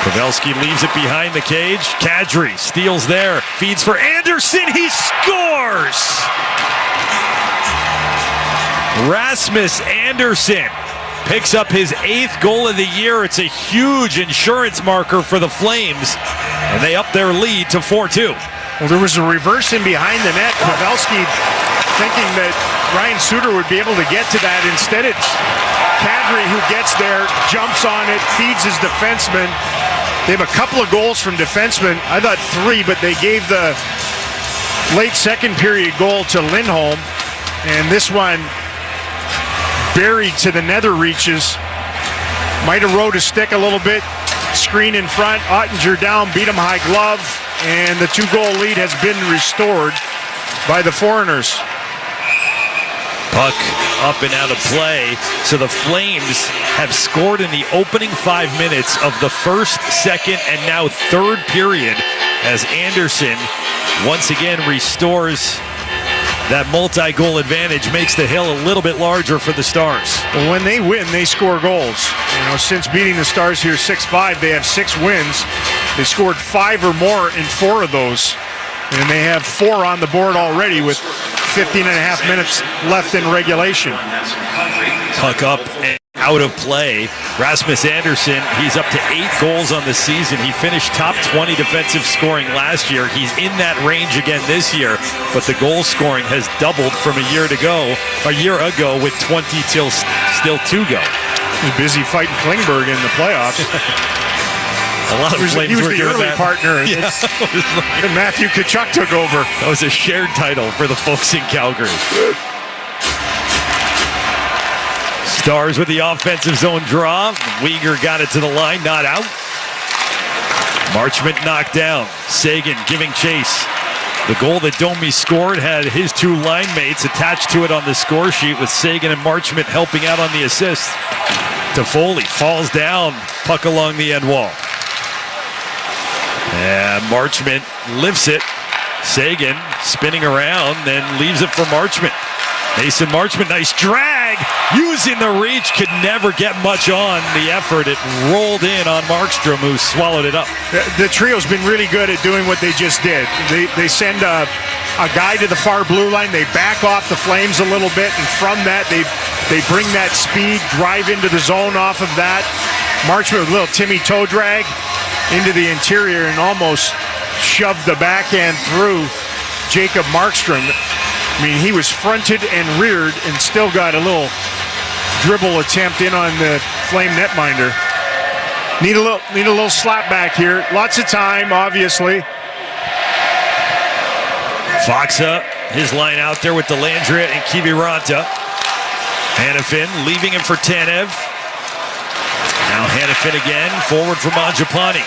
Pavelski leaves it behind the cage. Kadri steals there, feeds for Anderson. He scores! Rasmus Anderson picks up his 8th goal of the year. It's a huge insurance marker for the Flames, and they up their lead to 4-2. Well, there was a reverse in behind the net. Pavelski thinking that Ryan Suter would be able to get to that. Instead, it's Kadri who gets there, jumps on it, feeds his defenseman. They have a couple of goals from defensemen. I thought 3, but they gave the late second period goal to Lindholm. And this one buried to the nether reaches. Might have rode a stick a little bit. Screen in front. Ottinger down, beat him high glove. And the 2-goal lead has been restored by the foreigners. Puck up and out of play. So the Flames have scored in the opening 5 minutes of the first, second, and now third period as Anderson once again restores that multi-goal advantage, makes the hill a little bit larger for the Stars. Well, when they win, they score goals. You know, since beating the Stars here 6-5, they have 6 wins. They scored 5 or more in 4 of those. And they have 4 on the board already with 15 and a half minutes left in regulation. Puck up and out of play. Rasmus Anderson, he's up to 8 goals on the season. He finished top 20 defensive scoring last year. He's in that range again this year, but the goal scoring has doubled from a year ago with 20 till still 2 go. He's busy fighting Klingberg in the playoffs. A lot of he was the early partner. Yeah. And Matthew Tkachuk took over. That was a shared title for the folks in Calgary. Stars with the offensive zone draw. Weegar got it to the line, not out. Marchment knocked down. Sagan giving chase. The goal that Domi scored had his 2 line mates attached to it on the score sheet, with Sagan and Marchment helping out on the assist. Toffoli falls down, puck along the end wall. And Marchment lifts it. Sagan spinning around, then leaves it for Marchment. Mason Marchment, nice drag. Using the reach, could never get much on the effort. It rolled in on Markstrom, who swallowed it up. The trio's been really good at doing what they just did. They send a guy to the far blue line. They back off the Flames a little bit, and from that, they bring that speed, drive into the zone off of that. Marchment with a little Timmy toe drag into the interior and almost shoved the backhand through Jacob Markstrom. I mean, he was fronted and reared and still got a little dribble attempt in on the Flame netminder. Need a little slap back here. Lots of time, obviously. Foxa, his line out there with Delandria and Kiviranta. Hanifin leaving him for Tanev. Now Hanifin again, forward for Mangiapane.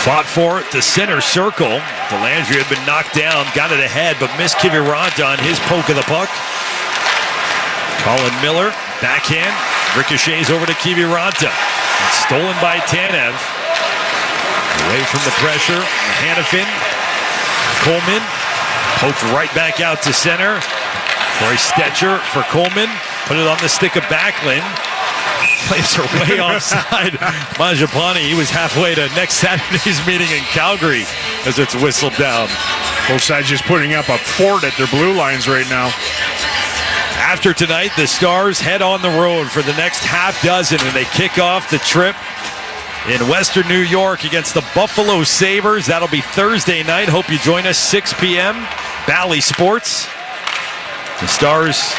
Fought for it, the center circle. Delandria had been knocked down, got it ahead, but missed Kiviranta on his poke of the puck. Colin Miller, backhand, ricochets over to Kiviranta. It's stolen by Tanev. Away from the pressure, Hanifin Coleman. Poked right back out to center. Troy Stetcher for Coleman. Put it on the stick of Backlund. Flames are way offside. Mangiapane, he was halfway to next Saturday's meeting in Calgary as it's whistled down. Both sides just putting up a fort at their blue lines right now. After tonight, the Stars head on the road for the next half dozen, and they kick off the trip in Western New York against the Buffalo Sabres. That'll be Thursday night. Hope you join us, 6 p.m. Bally Sports. The Stars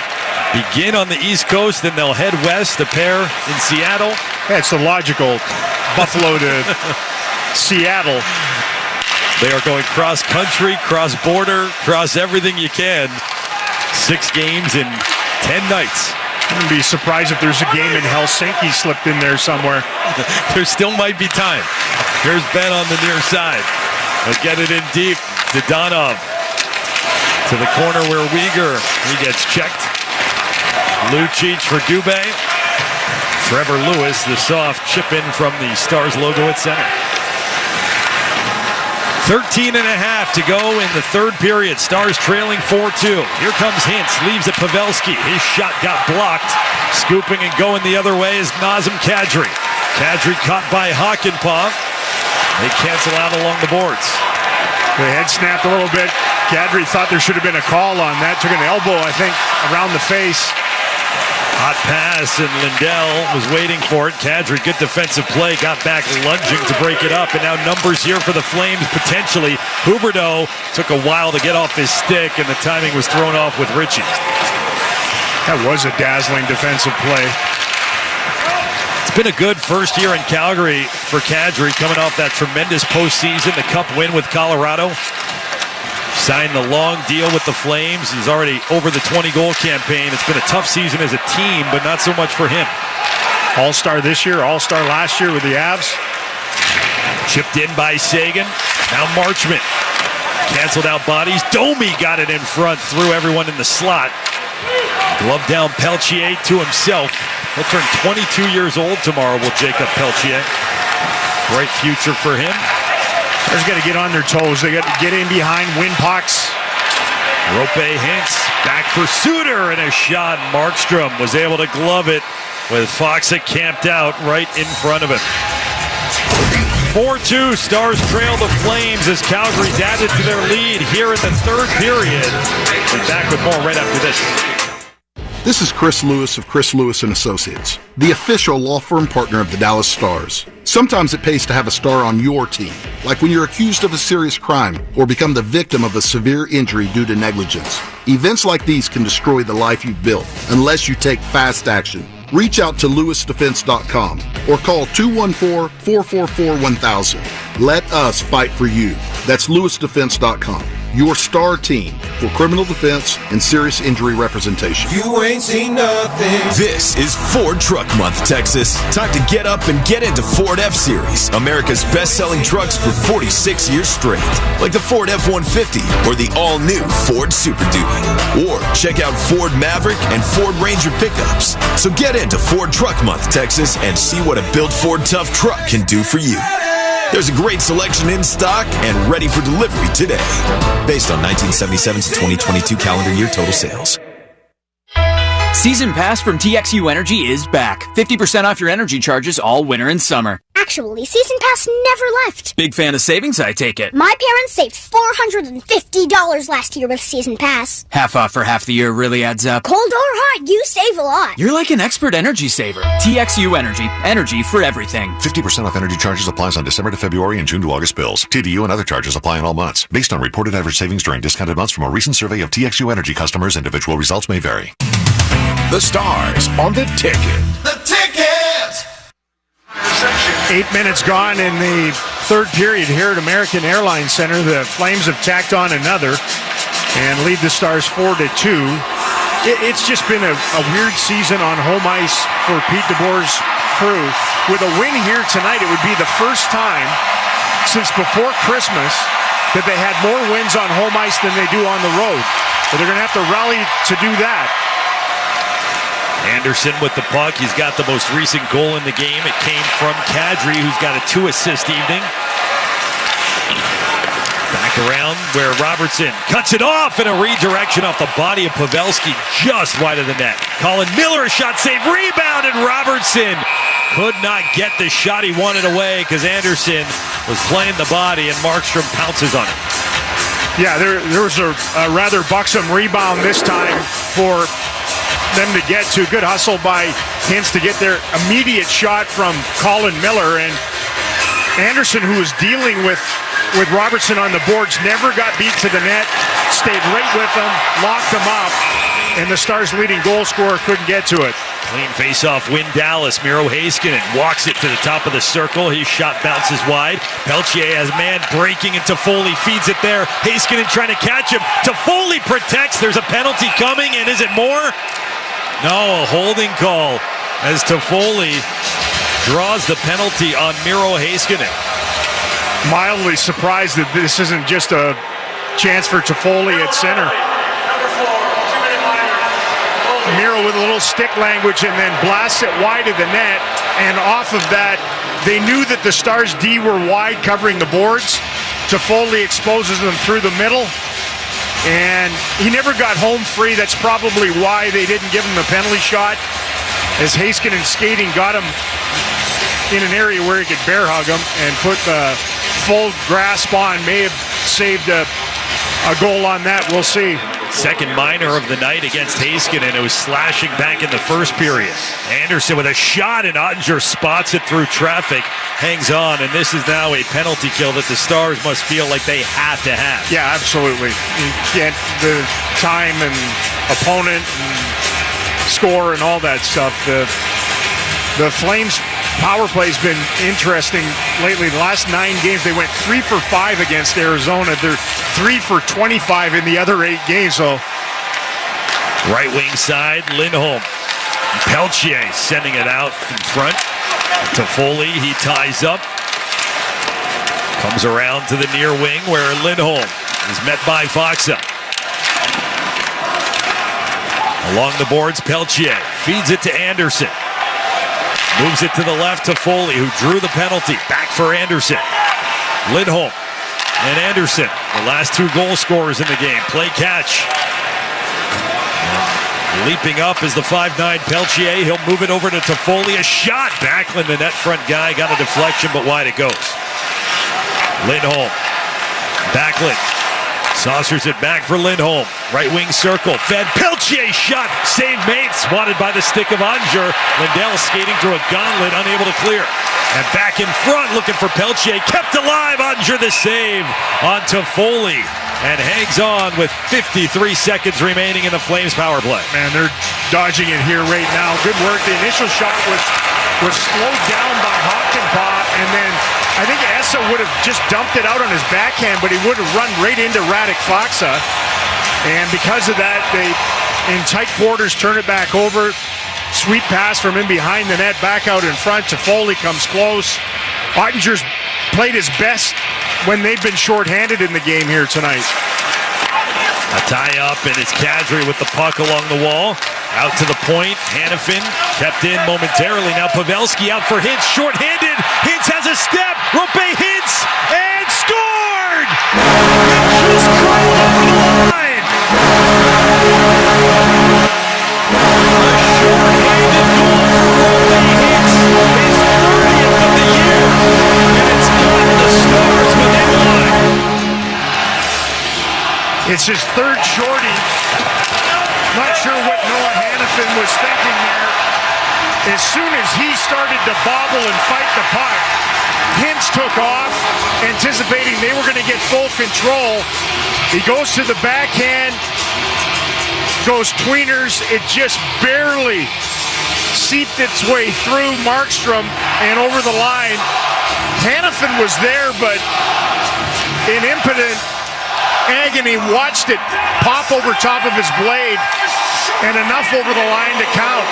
begin on the East Coast, then they'll head west, a pair in Seattle. Yeah, it's the logical Buffalo to Seattle. They are going cross-country, cross-border, cross everything you can. 6 games in 10 nights. I wouldn't be surprised if there's a game in Helsinki slipped in there somewhere. There still might be time. Here's Ben on the near side. They'll get it in deep to Donov. To the corner where Uyghur, he gets checked. Lucic for Dubé. Trevor Lewis, the soft chip in from the Stars logo at center. 13 and a half to go in the third period. Stars trailing 4-2. Here comes Hintz, leaves it Pavelski. His shot got blocked. Scooping and going the other way is Nazem Kadri. Kadri caught by Hakanpää. They cancel out along the boards. The head snapped a little bit. Kadri thought there should have been a call on that. Took an elbow, I think, around the face. Hot pass, and Lindell was waiting for it. Kadri, good defensive play, got back lunging to break it up, and now numbers here for the Flames, potentially. Huberdeau took a while to get off his stick, and the timing was thrown off with Ritchie. That was a dazzling defensive play. It's been a good first year in Calgary for Kadri, coming off that tremendous postseason, the Cup win with Colorado. Signed the long deal with the Flames. He's already over the 20-goal campaign. It's been a tough season as a team, but not so much for him. All-star this year, all-star last year with the Avs. Chipped in by Sagan. Now Marchment. Canceled out bodies. Domi got it in front, threw everyone in the slot. Glove down Peltier to himself. He'll turn 22 years old tomorrow, will Jacob Peltier. Bright future for him. They're got to get on their toes. They got to get in behind windpucks. Rope Hintz back for Suter, and a shot. Markstrom was able to glove it with Foxa camped out right in front of him. 4-2, Stars trail the Flames as Calgary's added to their lead here in the third period. We're back with more right after this. This is Chris Lewis of Chris Lewis & Associates, the official law firm partner of the Dallas Stars. Sometimes it pays to have a star on your team, like when you're accused of a serious crime or become the victim of a severe injury due to negligence. Events like these can destroy the life you've built unless you take fast action. Reach out to lewisdefense.com or call 214-444-1000. Let us fight for you. That's lewisdefense.com. Your star team for criminal defense and serious injury representation. You ain't seen nothing. This is Ford Truck Month, Texas. Time to get up and get into Ford F-Series, America's best-selling trucks for 46 years straight. Like the Ford F-150 or the all-new Ford Super Duty. Or check out Ford Maverick and Ford Ranger pickups. So get into Ford Truck Month, Texas, and see what a built Ford Tough truck can do for you. There's a great selection in stock and ready for delivery today. Based on 1977 to 2022 calendar year total sales. Season Pass from TXU Energy is back. 50% off your energy charges all winter and summer. Actually, Season Pass never left. Big fan of savings, I take it. My parents saved $450 last year with Season Pass. Half off for half the year really adds up. Cold or hot, you save a lot. You're like an expert energy saver. TXU Energy. Energy for everything. 50% off energy charges applies on December to February and June to August bills. TDU and other charges apply in all months. Based on reported average savings during discounted months from a recent survey of TXU Energy customers, individual results may vary. The Stars on the ticket. The ticket! 8 minutes gone in the third period here at American Airlines Center. The Flames have tacked on another and lead the Stars 4-2. It's just been a weird season on home ice for Pete DeBoer's crew. With a win here tonight, it would be the first time since before Christmas that they had more wins on home ice than they do on the road. But they're going to have to rally to do that. Anderson with the puck. He's got the most recent goal in the game. It came from Kadri, who's got a 2-assist evening. Back around where Robertson cuts it off, and a redirection off the body of Pavelski just wide of the net. Colin Miller, shot save, rebound, and Robertson could not get the shot he wanted away because Anderson was playing the body, and Markstrom pounces on it. Yeah, there was a rather buxom rebound this time for them to get to. Good hustle by Hintz to get their immediate shot from Colin Miller, and Anderson, who was dealing with Robertson on the boards, never got beat to the net, stayed right with them, locked them up, and the Stars' leading goal scorer couldn't get to it. Clean face-off win Dallas. Miro Heiskanen walks it to the top of the circle. His shot bounces wide. Peltier has man breaking, and Toffoli feeds it there. Heiskanen trying to catch him. Toffoli protects. There's a penalty coming, and is it more? No, a holding call as Toffoli draws the penalty on Miro Heiskanen. Mildly surprised that this isn't just a chance for Toffoli at center. Miro with a little stick language and then blasts it wide of the net, and off of that they knew that the Stars D were wide covering the boards. Toffoli exposes them through the middle, and he never got home free. That's probably why they didn't give him the penalty shot, as Heiskanen skating got him in an area where he could bear hug him and put the full grasp on. May have saved a goal on that. We'll see. Second minor of the night against Heiskanen. It was slashing back in the first period. Anderson with a shot, and Ottinger spots it through traffic, hangs on, and this is now a penalty kill that the Stars must feel like they have to have. Yeah, absolutely. You can't, the time and opponent and score and all that stuff. The Flames power play's been interesting lately. The last 9 games, they went 3 for 5 against Arizona. They're 3 for 25 in the other 8 games. So, right wing side, Lindholm. Peltier sending it out in front. Toffoli, he ties up. Comes around to the near wing where Lindholm is met by Faksa. Along the boards, Peltier feeds it to Anderson. Moves it to the left to Foley, who drew the penalty. Back for Anderson. Lindholm and Anderson, the last 2 goal scorers in the game. Play catch. Leaping up is the 5'9" Peltier. He'll move it over to Toffoli. A shot. Backlund, the net front guy, got a deflection, but wide it goes. Lindholm. Backlund. Saucers it back for Lindholm. Right wing circle. Fed. Peltier shot. Save made. Swatted by the stick of Ottinger. Lindell skating through a gauntlet. Unable to clear. And back in front looking for Peltier. Kept alive. Ottinger the save on Toffoli. And hangs on with 53 seconds remaining in the Flames power play. Man, they're dodging it here right now. Good work. The initial shot was slowed down by Hakanpää, and then I think Essa would have just dumped it out on his backhand, but he would have run right into Radek Faksa. And because of that, they, in tight quarters, turn it back over. Sweet pass from in behind the net, back out in front. Toffoli comes close. Ottinger's played his best when they've been shorthanded in the game here tonight. A tie-up, and it's Kadri with the puck along the wall. Out to the point. Hanifin kept in momentarily. Now Pavelski out for Hintz. Short-handed. Hintz has a step. Rope Hintz. And scored! Just crawled over the line. A short-handed goal for Rope Hintz. His 30th of the year. And it's got the Stars within line. It's his 3rd shorty. Not sure what Noah Hanifin was thinking there. As soon as he started to bobble and fight the puck, Hintz took off, anticipating they were going to get full control. He goes to the backhand, goes tweeners. It just barely seeped its way through Markstrom and over the line. Hanifin was there, but in impotent agony watched it pop over top of his blade, and enough over the line to count.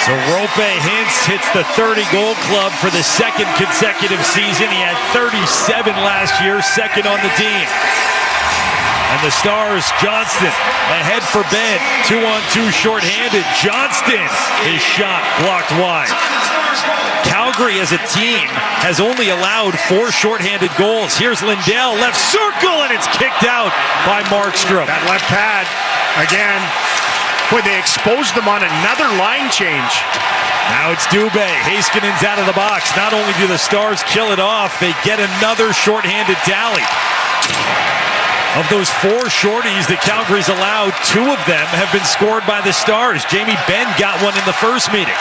So Rope Hintz hits the 30-goal club for the 2nd consecutive season. He had 37 last year, 2nd on the team. And the Stars, Johnston ahead for Ben. 2-on-2 shorthanded. Johnston, his shot blocked wide. Calgary Calgary as a team has only allowed 4 shorthanded goals. Here's Lindell, left circle, and it's kicked out by Markstrom. That left pad, again. Boy, they exposed them on another line change. Now it's Dubé. Heiskanen's out of the box. Not only do the Stars kill it off, they get another shorthanded tally. Of those 4 shorties that Calgary's allowed, 2 of them have been scored by the Stars. Jamie Benn got one in the first meeting.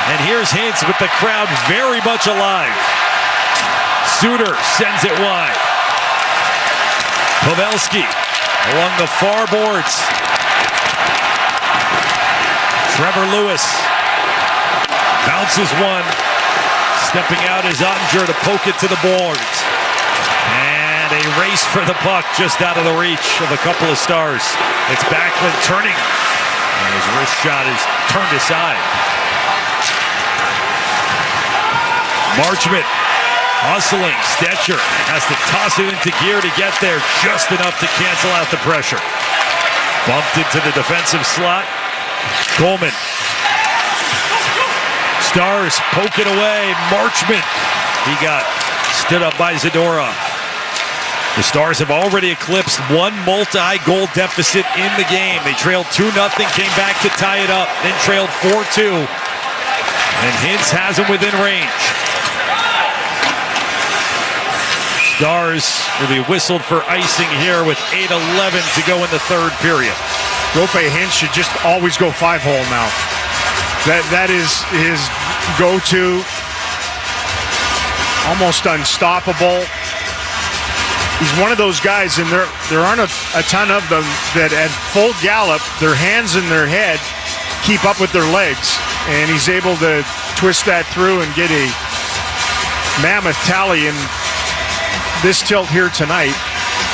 And here's Hintz with the crowd very much alive. Suter sends it wide. Pavelski along the far boards. Trevor Lewis bounces one. Stepping out is Ottinger to poke it to the boards. And a race for the puck just out of the reach of a couple of Stars. It's Backlund turning. And his wrist shot is turned aside. Marchment hustling. Stetcher has to toss it into gear to get there. Just enough to cancel out the pressure. Bumped into the defensive slot. Coleman. Stars poking away. Marchment. He got stood up by Zadorov. The Stars have already eclipsed one multi-goal deficit in the game. They trailed 2-0, came back to tie it up, then trailed 4-2. And Hintz has him within range. Stars will be whistled for icing here with 8:11 to go in the third period. Roope Hintz should just always go 5-hole now. That is his go-to. Almost unstoppable. He's one of those guys, and there aren't a ton of them that at full gallop, their hands in their head keep up with their legs. And he's able to twist that through and get a mammoth tally in this tilt here tonight.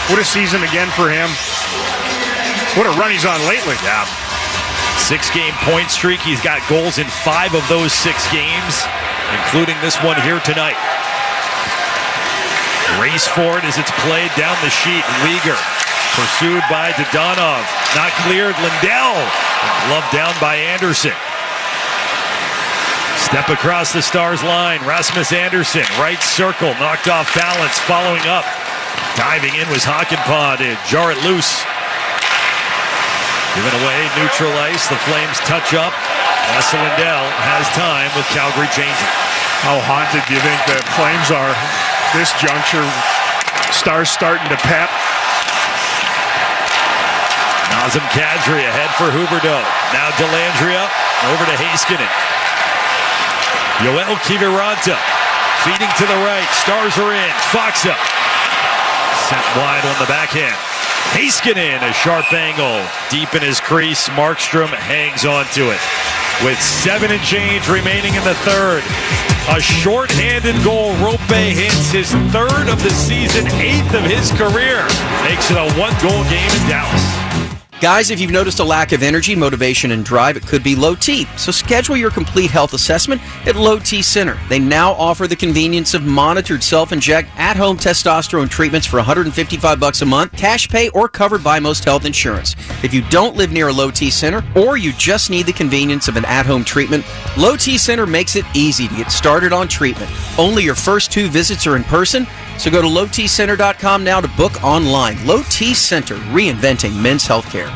What a season again for him. What a run he's on lately. Yeah. 6-game point streak. He's got goals in 5 of those 6 games, including this one here tonight. Race for it as it's played down the sheet. Weegar pursued by Dodonov. Not cleared. Lindell. Gloved down by Anderson. Step across the Stars line. Rasmus Anderson. Right circle. Knocked off balance. Following up. Diving in was Hakanpää to jar it loose. Given away. Neutral ice. The Flames touch up. Lasse Lindell has time with Calgary changing. How haunted do you think the Flames are? This juncture, Stars starting to pep. Nazem Kadri ahead for Huberdeau. Now Dellandrea over to Heiskanen. Yoel Kiviranta feeding to the right. Stars are in. Faksa sent wide on the backhand. Heiskanen, a sharp angle deep in his crease. Markstrom hangs on to it. With 7 and change remaining in the third. A short-handed goal. Roope Hintz, his 3rd of the season, 8th of his career. Makes it a 1-goal game in Dallas. Guys, if you've noticed a lack of energy, motivation, and drive, it could be low T. So schedule your complete health assessment at Low T Center. They now offer the convenience of monitored self-inject at-home testosterone treatments for $155 a month, cash pay, or covered by most health insurance. If you don't live near a Low T Center, or you just need the convenience of an at-home treatment, Low T Center makes it easy to get started on treatment. Only your first 2 visits are in person, so go to lowtcenter.com now to book online. Low T Center, reinventing men's healthcare.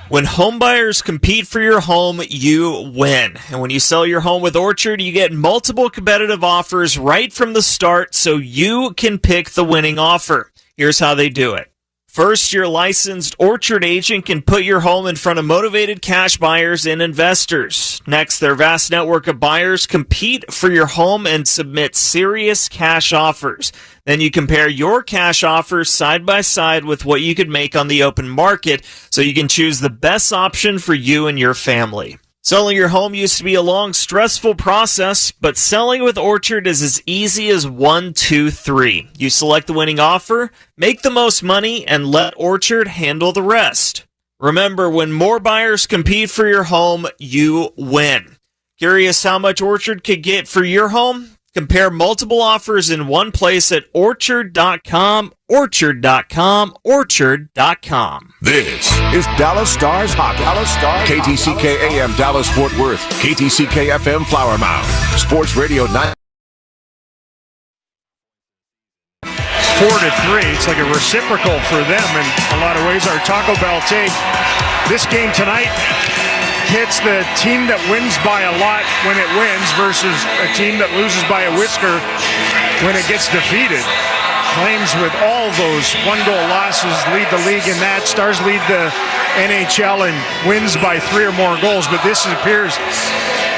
When homebuyers compete for your home, you win. And when you sell your home with Orchard, you get multiple competitive offers right from the start so you can pick the winning offer. Here's how they do it. First, your licensed Orchard agent can put your home in front of motivated cash buyers and investors. Next, their vast network of buyers compete for your home and submit serious cash offers. Then you compare your cash offers side by side with what you could make on the open market so you can choose the best option for you and your family. Selling your home used to be a long, stressful process, but selling with Orchard is as easy as 1, 2, 3. You select the winning offer, make the most money, and let Orchard handle the rest. Remember, when more buyers compete for your home, you win. Curious how much Orchard could get for your home? Compare multiple offers in one place at Orchard.com, Orchard.com, Orchard.com. This is Dallas Stars Hockey. KTCK AM Dallas Fort Worth. KTCK FM Flower Mound. Sports Radio 9. 4-3. It's like a reciprocal for them in a lot of ways. Our Taco Bell take. This game tonight hits the team that wins by a lot when it wins versus a team that loses by a whisker when it gets defeated. Flames with all those one-goal losses lead the league in that. Stars lead the NHL in wins by 3 or more goals, but this appears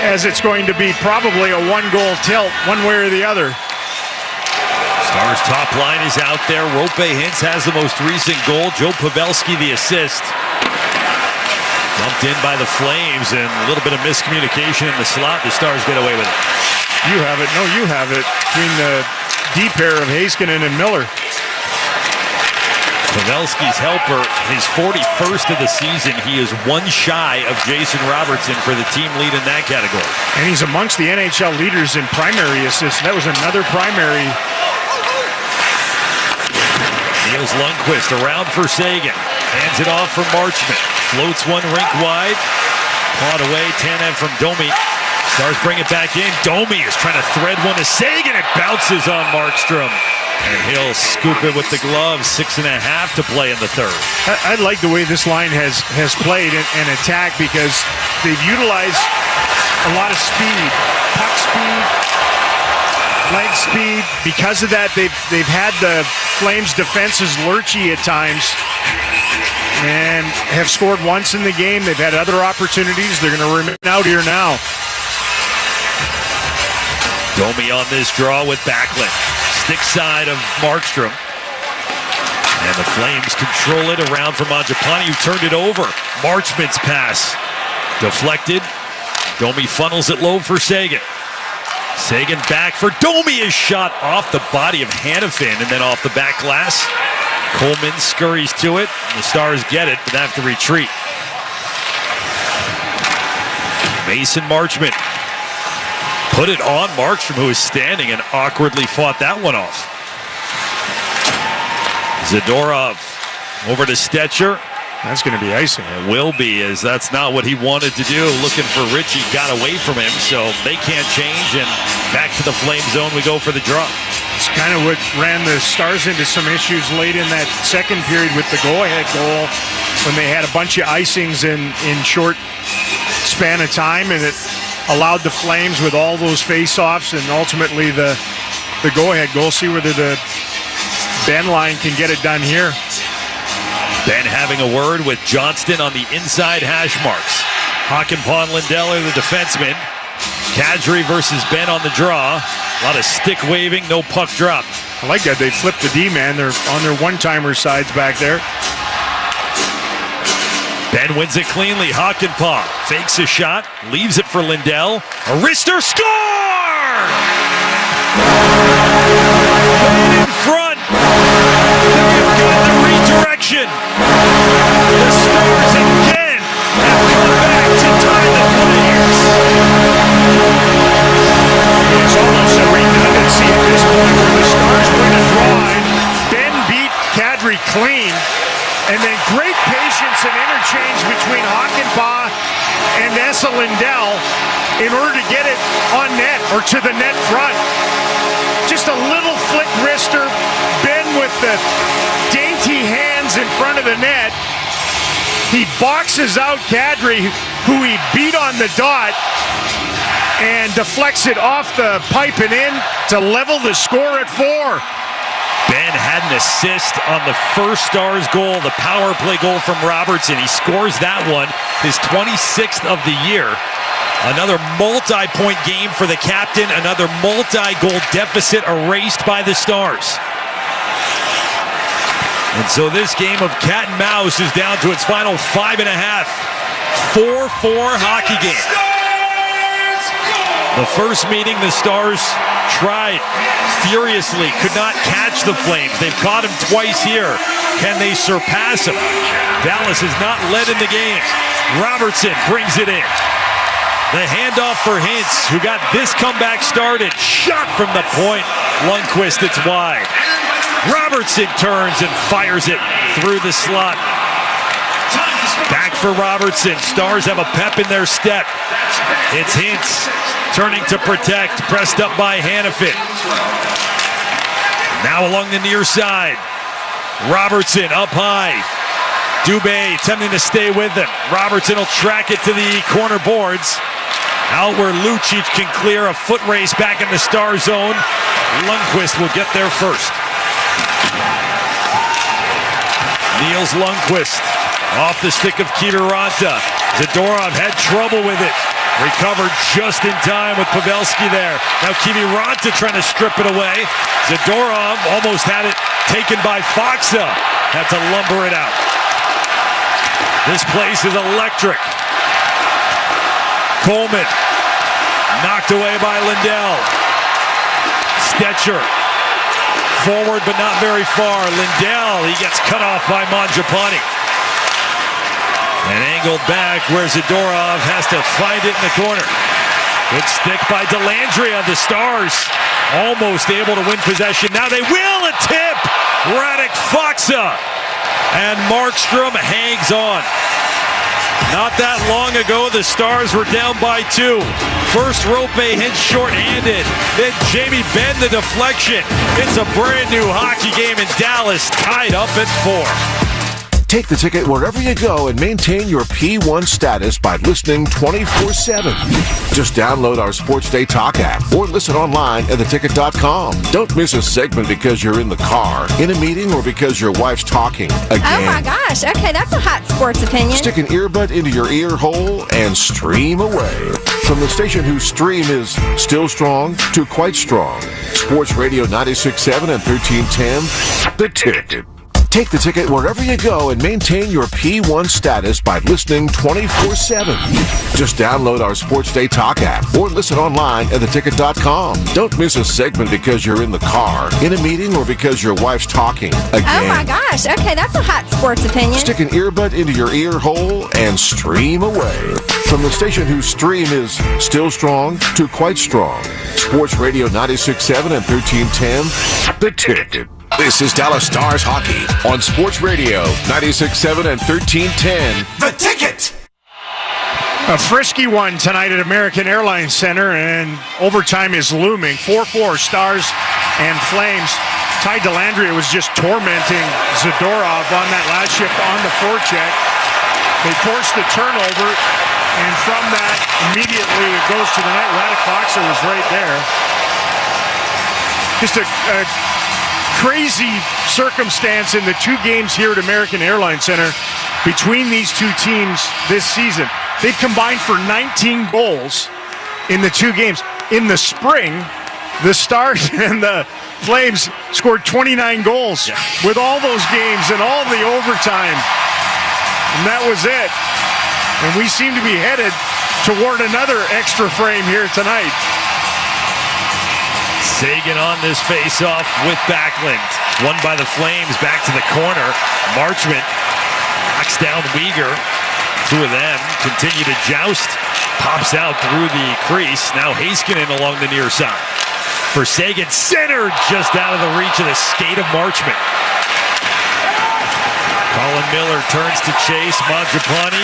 as it's going to be probably a one-goal tilt, one way or the other. Stars top line is out there. Rope Hintz has the most recent goal. Joe Pavelski the assist. Dumped in by the Flames, and a little bit of miscommunication in the slot. The Stars get away with it. You have it. No, you have it. Between the D pair of Heiskanen and Miller. Pavelski's helper, his 41st of the season. He is one shy of Jason Robertson for the team lead in that category. And he's amongst the NHL leaders in primary assists. That was another primary. Niels Lundqvist around for Sagan. Hands it off for Marchment. Floats one rink wide. Clawed away. Tanev from Domi. Stars bring it back in. Domi is trying to thread one to Sagan. It bounces on Markstrom. And he'll scoop it with the gloves. 6.5 to play in the third. I like the way this line has played and attacked because they've utilized a lot of speed. Puck speed, leg speed. Because of that, they've had the Flames' defenses lurchy at times and have scored once in the game. They've had other opportunities. They're going to remain out here now. Domi on this draw with Backlund. Stick side of Markstrom. And the Flames control it around for Mangiapane, who turned it over. Marchment's pass deflected. Domi funnels it low for Sagan. Sagan back for Domi. Is shot off the body of Hanifin and then off the back glass. Coleman scurries to it. The Stars get it, but have to retreat. Mason Marchment put it on Markstrom, who is standing, and awkwardly fought that one off. Zadorov over to Stetcher. That's going to be icing. It will be, as that's not what he wanted to do. Looking for Ritchie, got away from him, so they can't change, and back to the Flame zone we go for the draw. It's kind of what ran the Stars into some issues late in that second period with the go-ahead goal when they had a bunch of icings in short span of time, and it allowed the Flames with all those face-offs and ultimately the go-ahead goal. See whether the Ben line can get it done here. Ben having a word with Johnston on the inside hash marks. Hakanpää and Lindell are the defensemen. Kadri versus Ben on the draw. A lot of stick waving, no puck drop. I like that. They flipped the D-man. They're on their one-timer sides back there. Ben wins it cleanly. Hakanpää fakes a shot, leaves it for Lindell. A wrister, score! Right in front. They've got the redirection. The Stars again have come back to tie the Flames. It's almost a redundancy at this point where the Stars win a draw. Ben beat Kadri clean. And then great patience and interchange between Hakanpää and Esa Lindell in order to get it on net or to the net front. Just a little flick wrister. Ben with the dainty hands in front of the net. He boxes out Kadri, who he beat on the dot, and deflects it off the pipe and in to level the score at 4. Ben had an assist on the first Stars goal, the power play goal from Robertson. He scores that one, his 26th of the year. Another multi-point game for the captain, another multi-goal deficit erased by the Stars. And so this game of cat and mouse is down to its final 5.5. 4-4 hockey game. The first meeting, the Stars tried furiously, could not catch the Flames. They've caught him twice here. Can they surpass him? Dallas has not led in the game. Robertson brings it in. The handoff for Hintz, who got this comeback started. Shot from the point. Lundqvist, it's wide. Robertson turns and fires it through the slot. Back for Robertson. Stars have a pep in their step. It's Hintz turning to protect, pressed up by Hanifin. Now along the near side. Robertson up high. Dubé attempting to stay with him. Robertson will track it to the corner boards. Out where Lucic can clear a foot race back in the star zone. Lundqvist will get there first. Niels Lundqvist off the stick of Kiviranta. Zadorov had trouble with it. Recovered just in time with Pavelski there. Now Kiviranta trying to strip it away. Zadorov almost had it taken by Faksa. Had to lumber it out. This place is electric. Coleman knocked away by Lindell. Stetcher forward but not very far. Lindell, he gets cut off by Mangiapane. And angled back where Zadorov has to find it in the corner. Good stick by Dellandrea. The Stars almost able to win possession. Now they will. A tip. Radek Faksa. And Markstrom hangs on. Not that long ago, the Stars were down by 2. First, Rope hits shorthanded. Then Jamie Benn the deflection. It's a brand new hockey game in Dallas, tied up at 4. Take the ticket wherever you go and maintain your P1 status by listening 24/7. Just download our Sports Day Talk app or listen online at theticket.com. Don't miss a segment because you're in the car, in a meeting, or because your wife's talking again. Oh my gosh, okay, that's a hot sports opinion. Stick an earbud into your ear hole and stream away. From the station whose stream is still strong to quite strong. Sports Radio 96.7 and 1310, The Ticket. Take the ticket wherever you go and maintain your P1 status by listening 24/7. Just download our Sports Day Talk app or listen online at theticket.com. Don't miss a segment because you're in the car, in a meeting, or because your wife's talking again. Oh my gosh, okay, that's a hot sports opinion. Stick an earbud into your ear hole and stream away. From the station whose stream is still strong to quite strong. Sports Radio 96.7 and 1310, The Ticket. This is Dallas Stars Hockey on Sports Radio 96.7 and 1310. The Ticket! A frisky one tonight at American Airlines Center, and overtime is looming. 4-4 Stars and Flames. Ty Dellandrea was just tormenting Zadorov on that last shift on the forecheck. They forced the turnover, and from that, immediately it goes to the net. Radek Faksa was right there. Just a crazy circumstance in the 2 games here at American Airlines Center between these 2 teams this season. They've combined for 19 goals in the 2 games. In the spring, the Stars and the Flames scored 29 goals with all those games and all the overtime. And that was it. And we seem to be headed toward another extra frame here tonight. Sagan on this face-off with Backlund. Won by the Flames, back to the corner. Marchment knocks down Weegar. 2 of them continue to joust. Pops out through the crease. Now Heiskanen along the near side. For Sagan, centered just out of the reach of the skate of Marchment. Colin Miller turns to chase Mangiapane.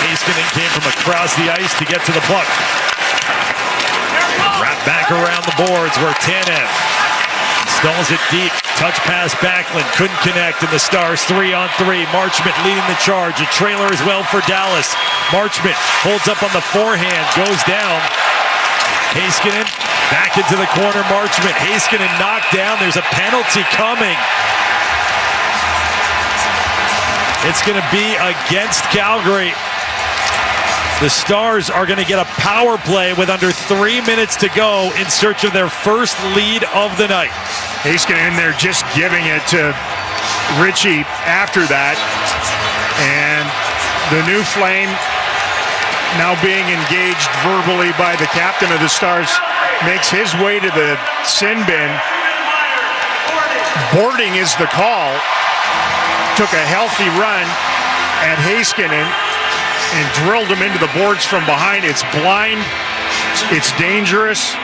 Heiskanen came from across the ice to get to the puck. Wrapped back around the boards where Tanev installs it deep. Touch pass Backlund. Couldn't connect, and the Stars 3-on-3. Marchment leading the charge. A trailer as well for Dallas. Marchment holds up on the forehand. Goes down. Heiskanen back into the corner. Marchment. Heiskanen knocked down. There's a penalty coming. It's going to be against Calgary. The Stars are going to get a power play with under 3 minutes to go in search of their first lead of the night. Heiskanen in there just giving it to Ritchie after that. And the new Flame now being engaged verbally by the captain of the Stars makes his way to the sin bin. Boarding is the call. Took a healthy run at Heiskanen and drilled him into the boards from behind. It's blind. It's dangerous.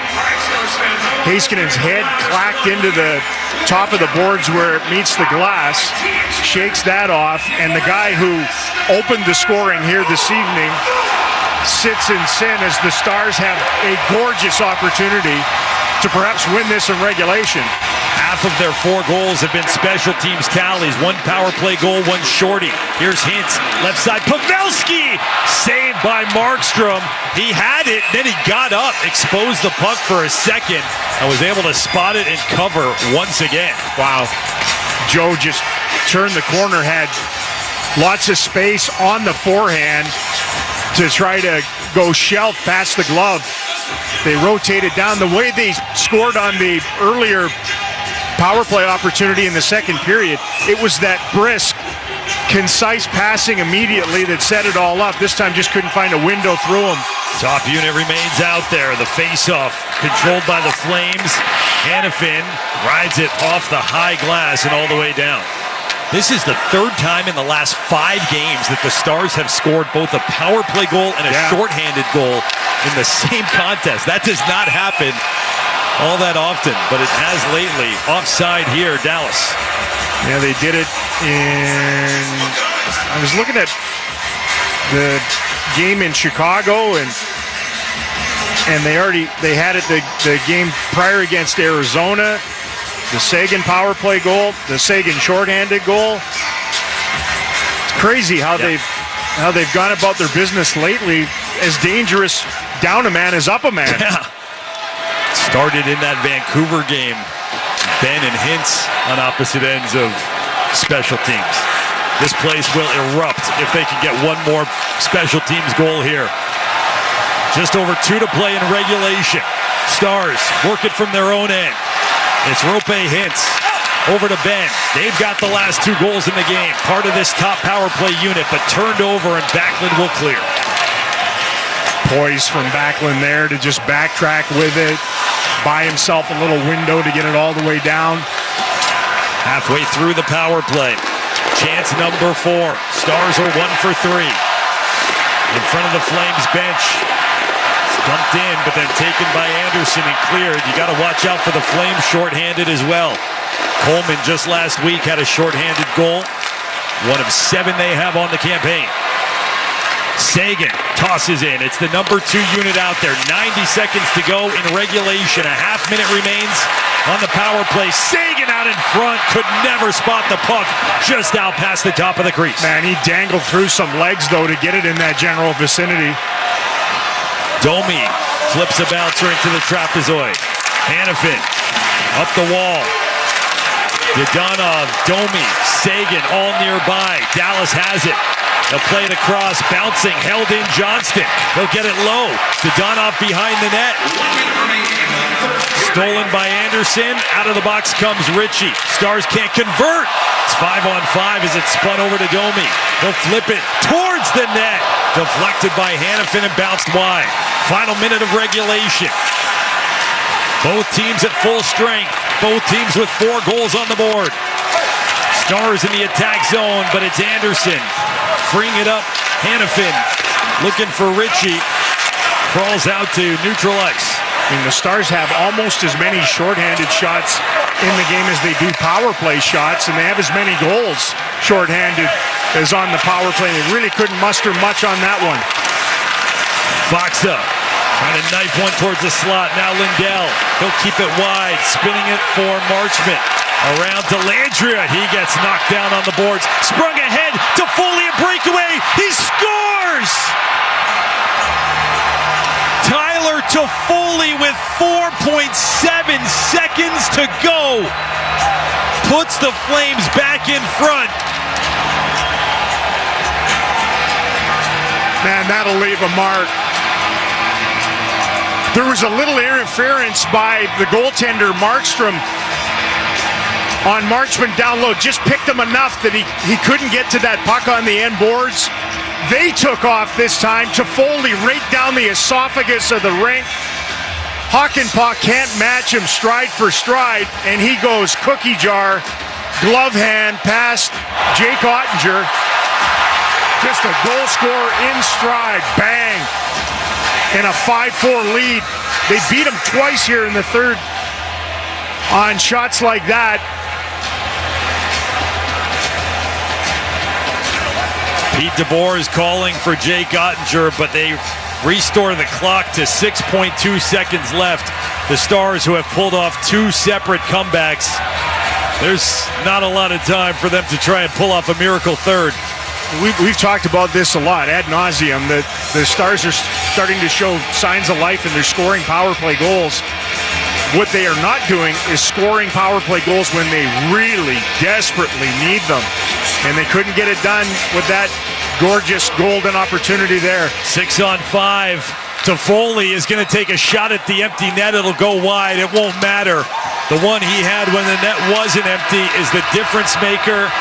Heiskanen's head clacked into the top of the boards where it meets the glass. Shakes that off. And the guy who opened the scoring here this evening sits in sin as the Stars have a gorgeous opportunity to perhaps win this in regulation. Half of their 4 goals have been special teams tallies. 1 power play goal, 1 shorty. Here's Hintz, left side. Pavelski! Saved by Markstrom. He had it, then he got up, exposed the puck for a second, and was able to spot it and cover once again. Wow. Joe just turned the corner, had lots of space on the forehand to try to go shelf past the glove. They rotated down. The way they scored on the earlier power play opportunity in the second period, it was that brisk, concise passing immediately that set it all up. This time just couldn't find a window through them. Top unit remains out there. The face-off controlled by the Flames. Hannafin rides it off the high glass and all the way down. This is the 3rd time in the last 5 games that the Stars have scored both a power play goal and a shorthanded goal in the same contest. That does not happen all that often, but it has lately. Offside here, Dallas. Yeah, they did it in... I was looking at the game in Chicago, and they had it the game prior against Arizona. The Sagan power play goal, the Sagan shorthanded goal. It's crazy how they've gone about their business lately. As dangerous down a man as up a man. Yeah. Started in that Vancouver game. Ben and Hintz on opposite ends of special teams. This place will erupt if they can get one more special teams goal here. Just over 2 to play in regulation. Stars work it from their own end. It's Rope Hintz over to Ben. They've got the last 2 goals in the game. Part of this top power play unit, but turned over and Backlund will clear. Poise from Backlund there to just backtrack with it. Buy himself a little window to get it all the way down. Halfway through the power play. Chance number 4. Stars are 1 for 3. In front of the Flames bench. Dumped in, but then taken by Anderson and cleared. You got to watch out for the Flames shorthanded as well. Coleman just last week had a shorthanded goal. 1 of 7 they have on the campaign. Sagan tosses in. It's the number 2 unit out there. 90 seconds to go in regulation. A half minute remains on the power play. Sagan out in front. Could never spot the puck. Just out past the top of the crease. Man, he dangled through some legs, though, to get it in that general vicinity. Domi flips a bouncer into the trapezoid. Hannafin up the wall. Dadonov, Domi, Sagan all nearby. Dallas has it. They'll play it across, bouncing, held in Johnston. He'll get it low. Dadonov behind the net. Stolen by Anderson. Out of the box comes Ritchie. Stars can't convert. It's 5-on-5 as it's spun over to Domi. He'll flip it towards the net. Deflected by Hannafin and bounced wide. Final minute of regulation. Both teams at full strength. Both teams with 4 goals on the board. Stars in the attack zone, but it's Anderson. Freeing it up. Hannafin looking for Ritchie. Crawls out to neutral ice. I mean, the Stars have almost as many shorthanded shots in the game as they do power play shots, and they have as many goals shorthanded as on the power play. They really couldn't muster much on that one. Foxa trying to knife one towards the slot. Now Lindell. He'll keep it wide. Spinning it for Marchment. Around to Landria. He gets knocked down on the boards. Sprung ahead to Foley. A breakaway. He scores! Tyler Toffoli with 4.7 seconds to go. Puts the Flames back in front. Man, that'll leave a mark. There was a little interference by the goaltender, Markstrom, on Marchment down low. Just picked him enough that he couldn't get to that puck on the end boards. They took off this time. Toffoli right down the esophagus of the rink. Hakanpää can't match him stride for stride, and he goes cookie jar, glove hand past Jake Ottinger. Just a goal scorer in stride. Bang. In a 5-4 lead. They beat him twice here in the third on shots like that. Pete DeBoer is calling for Jake Ottinger, but they restore the clock to 6.2 seconds left. The Stars, who have pulled off 2 separate comebacks, there's not a lot of time for them to try and pull off a miracle third. We've talked about this a lot ad nauseum, that the Stars are starting to show signs of life and they're scoring power play goals. What they are not doing is scoring power play goals when they really desperately need them. And they couldn't get it done with that gorgeous golden opportunity there. 6-on-5. Toffoli is going to take a shot at the empty net. It'll go wide. It won't matter. The one he had when the net wasn't empty is the difference maker.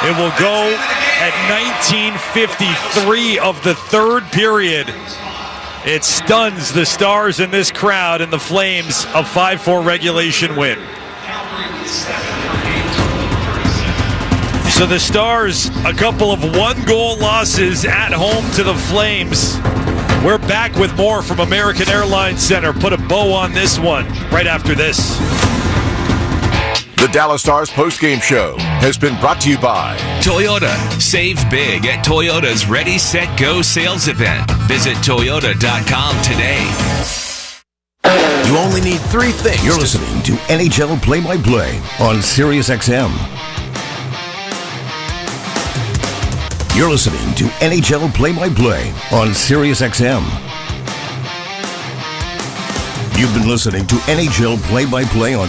It will go at 19:53 of the third period. It stuns the Stars in this crowd, and the Flames a 5-4 regulation win. So the Stars, a couple of 1-goal losses at home to the Flames. We're back with more from American Airlines Center. Put a bow on this one right after this. The Dallas Stars postgame show has been brought to you by Toyota. Save big at Toyota's Ready, Set, Go sales event. Visit Toyota.com today. You only need 3 things. You're listening to NHL Play-by-Play on SiriusXM. You're listening to NHL Play-by-Play on SiriusXM. You've been listening to NHL Play-by-Play on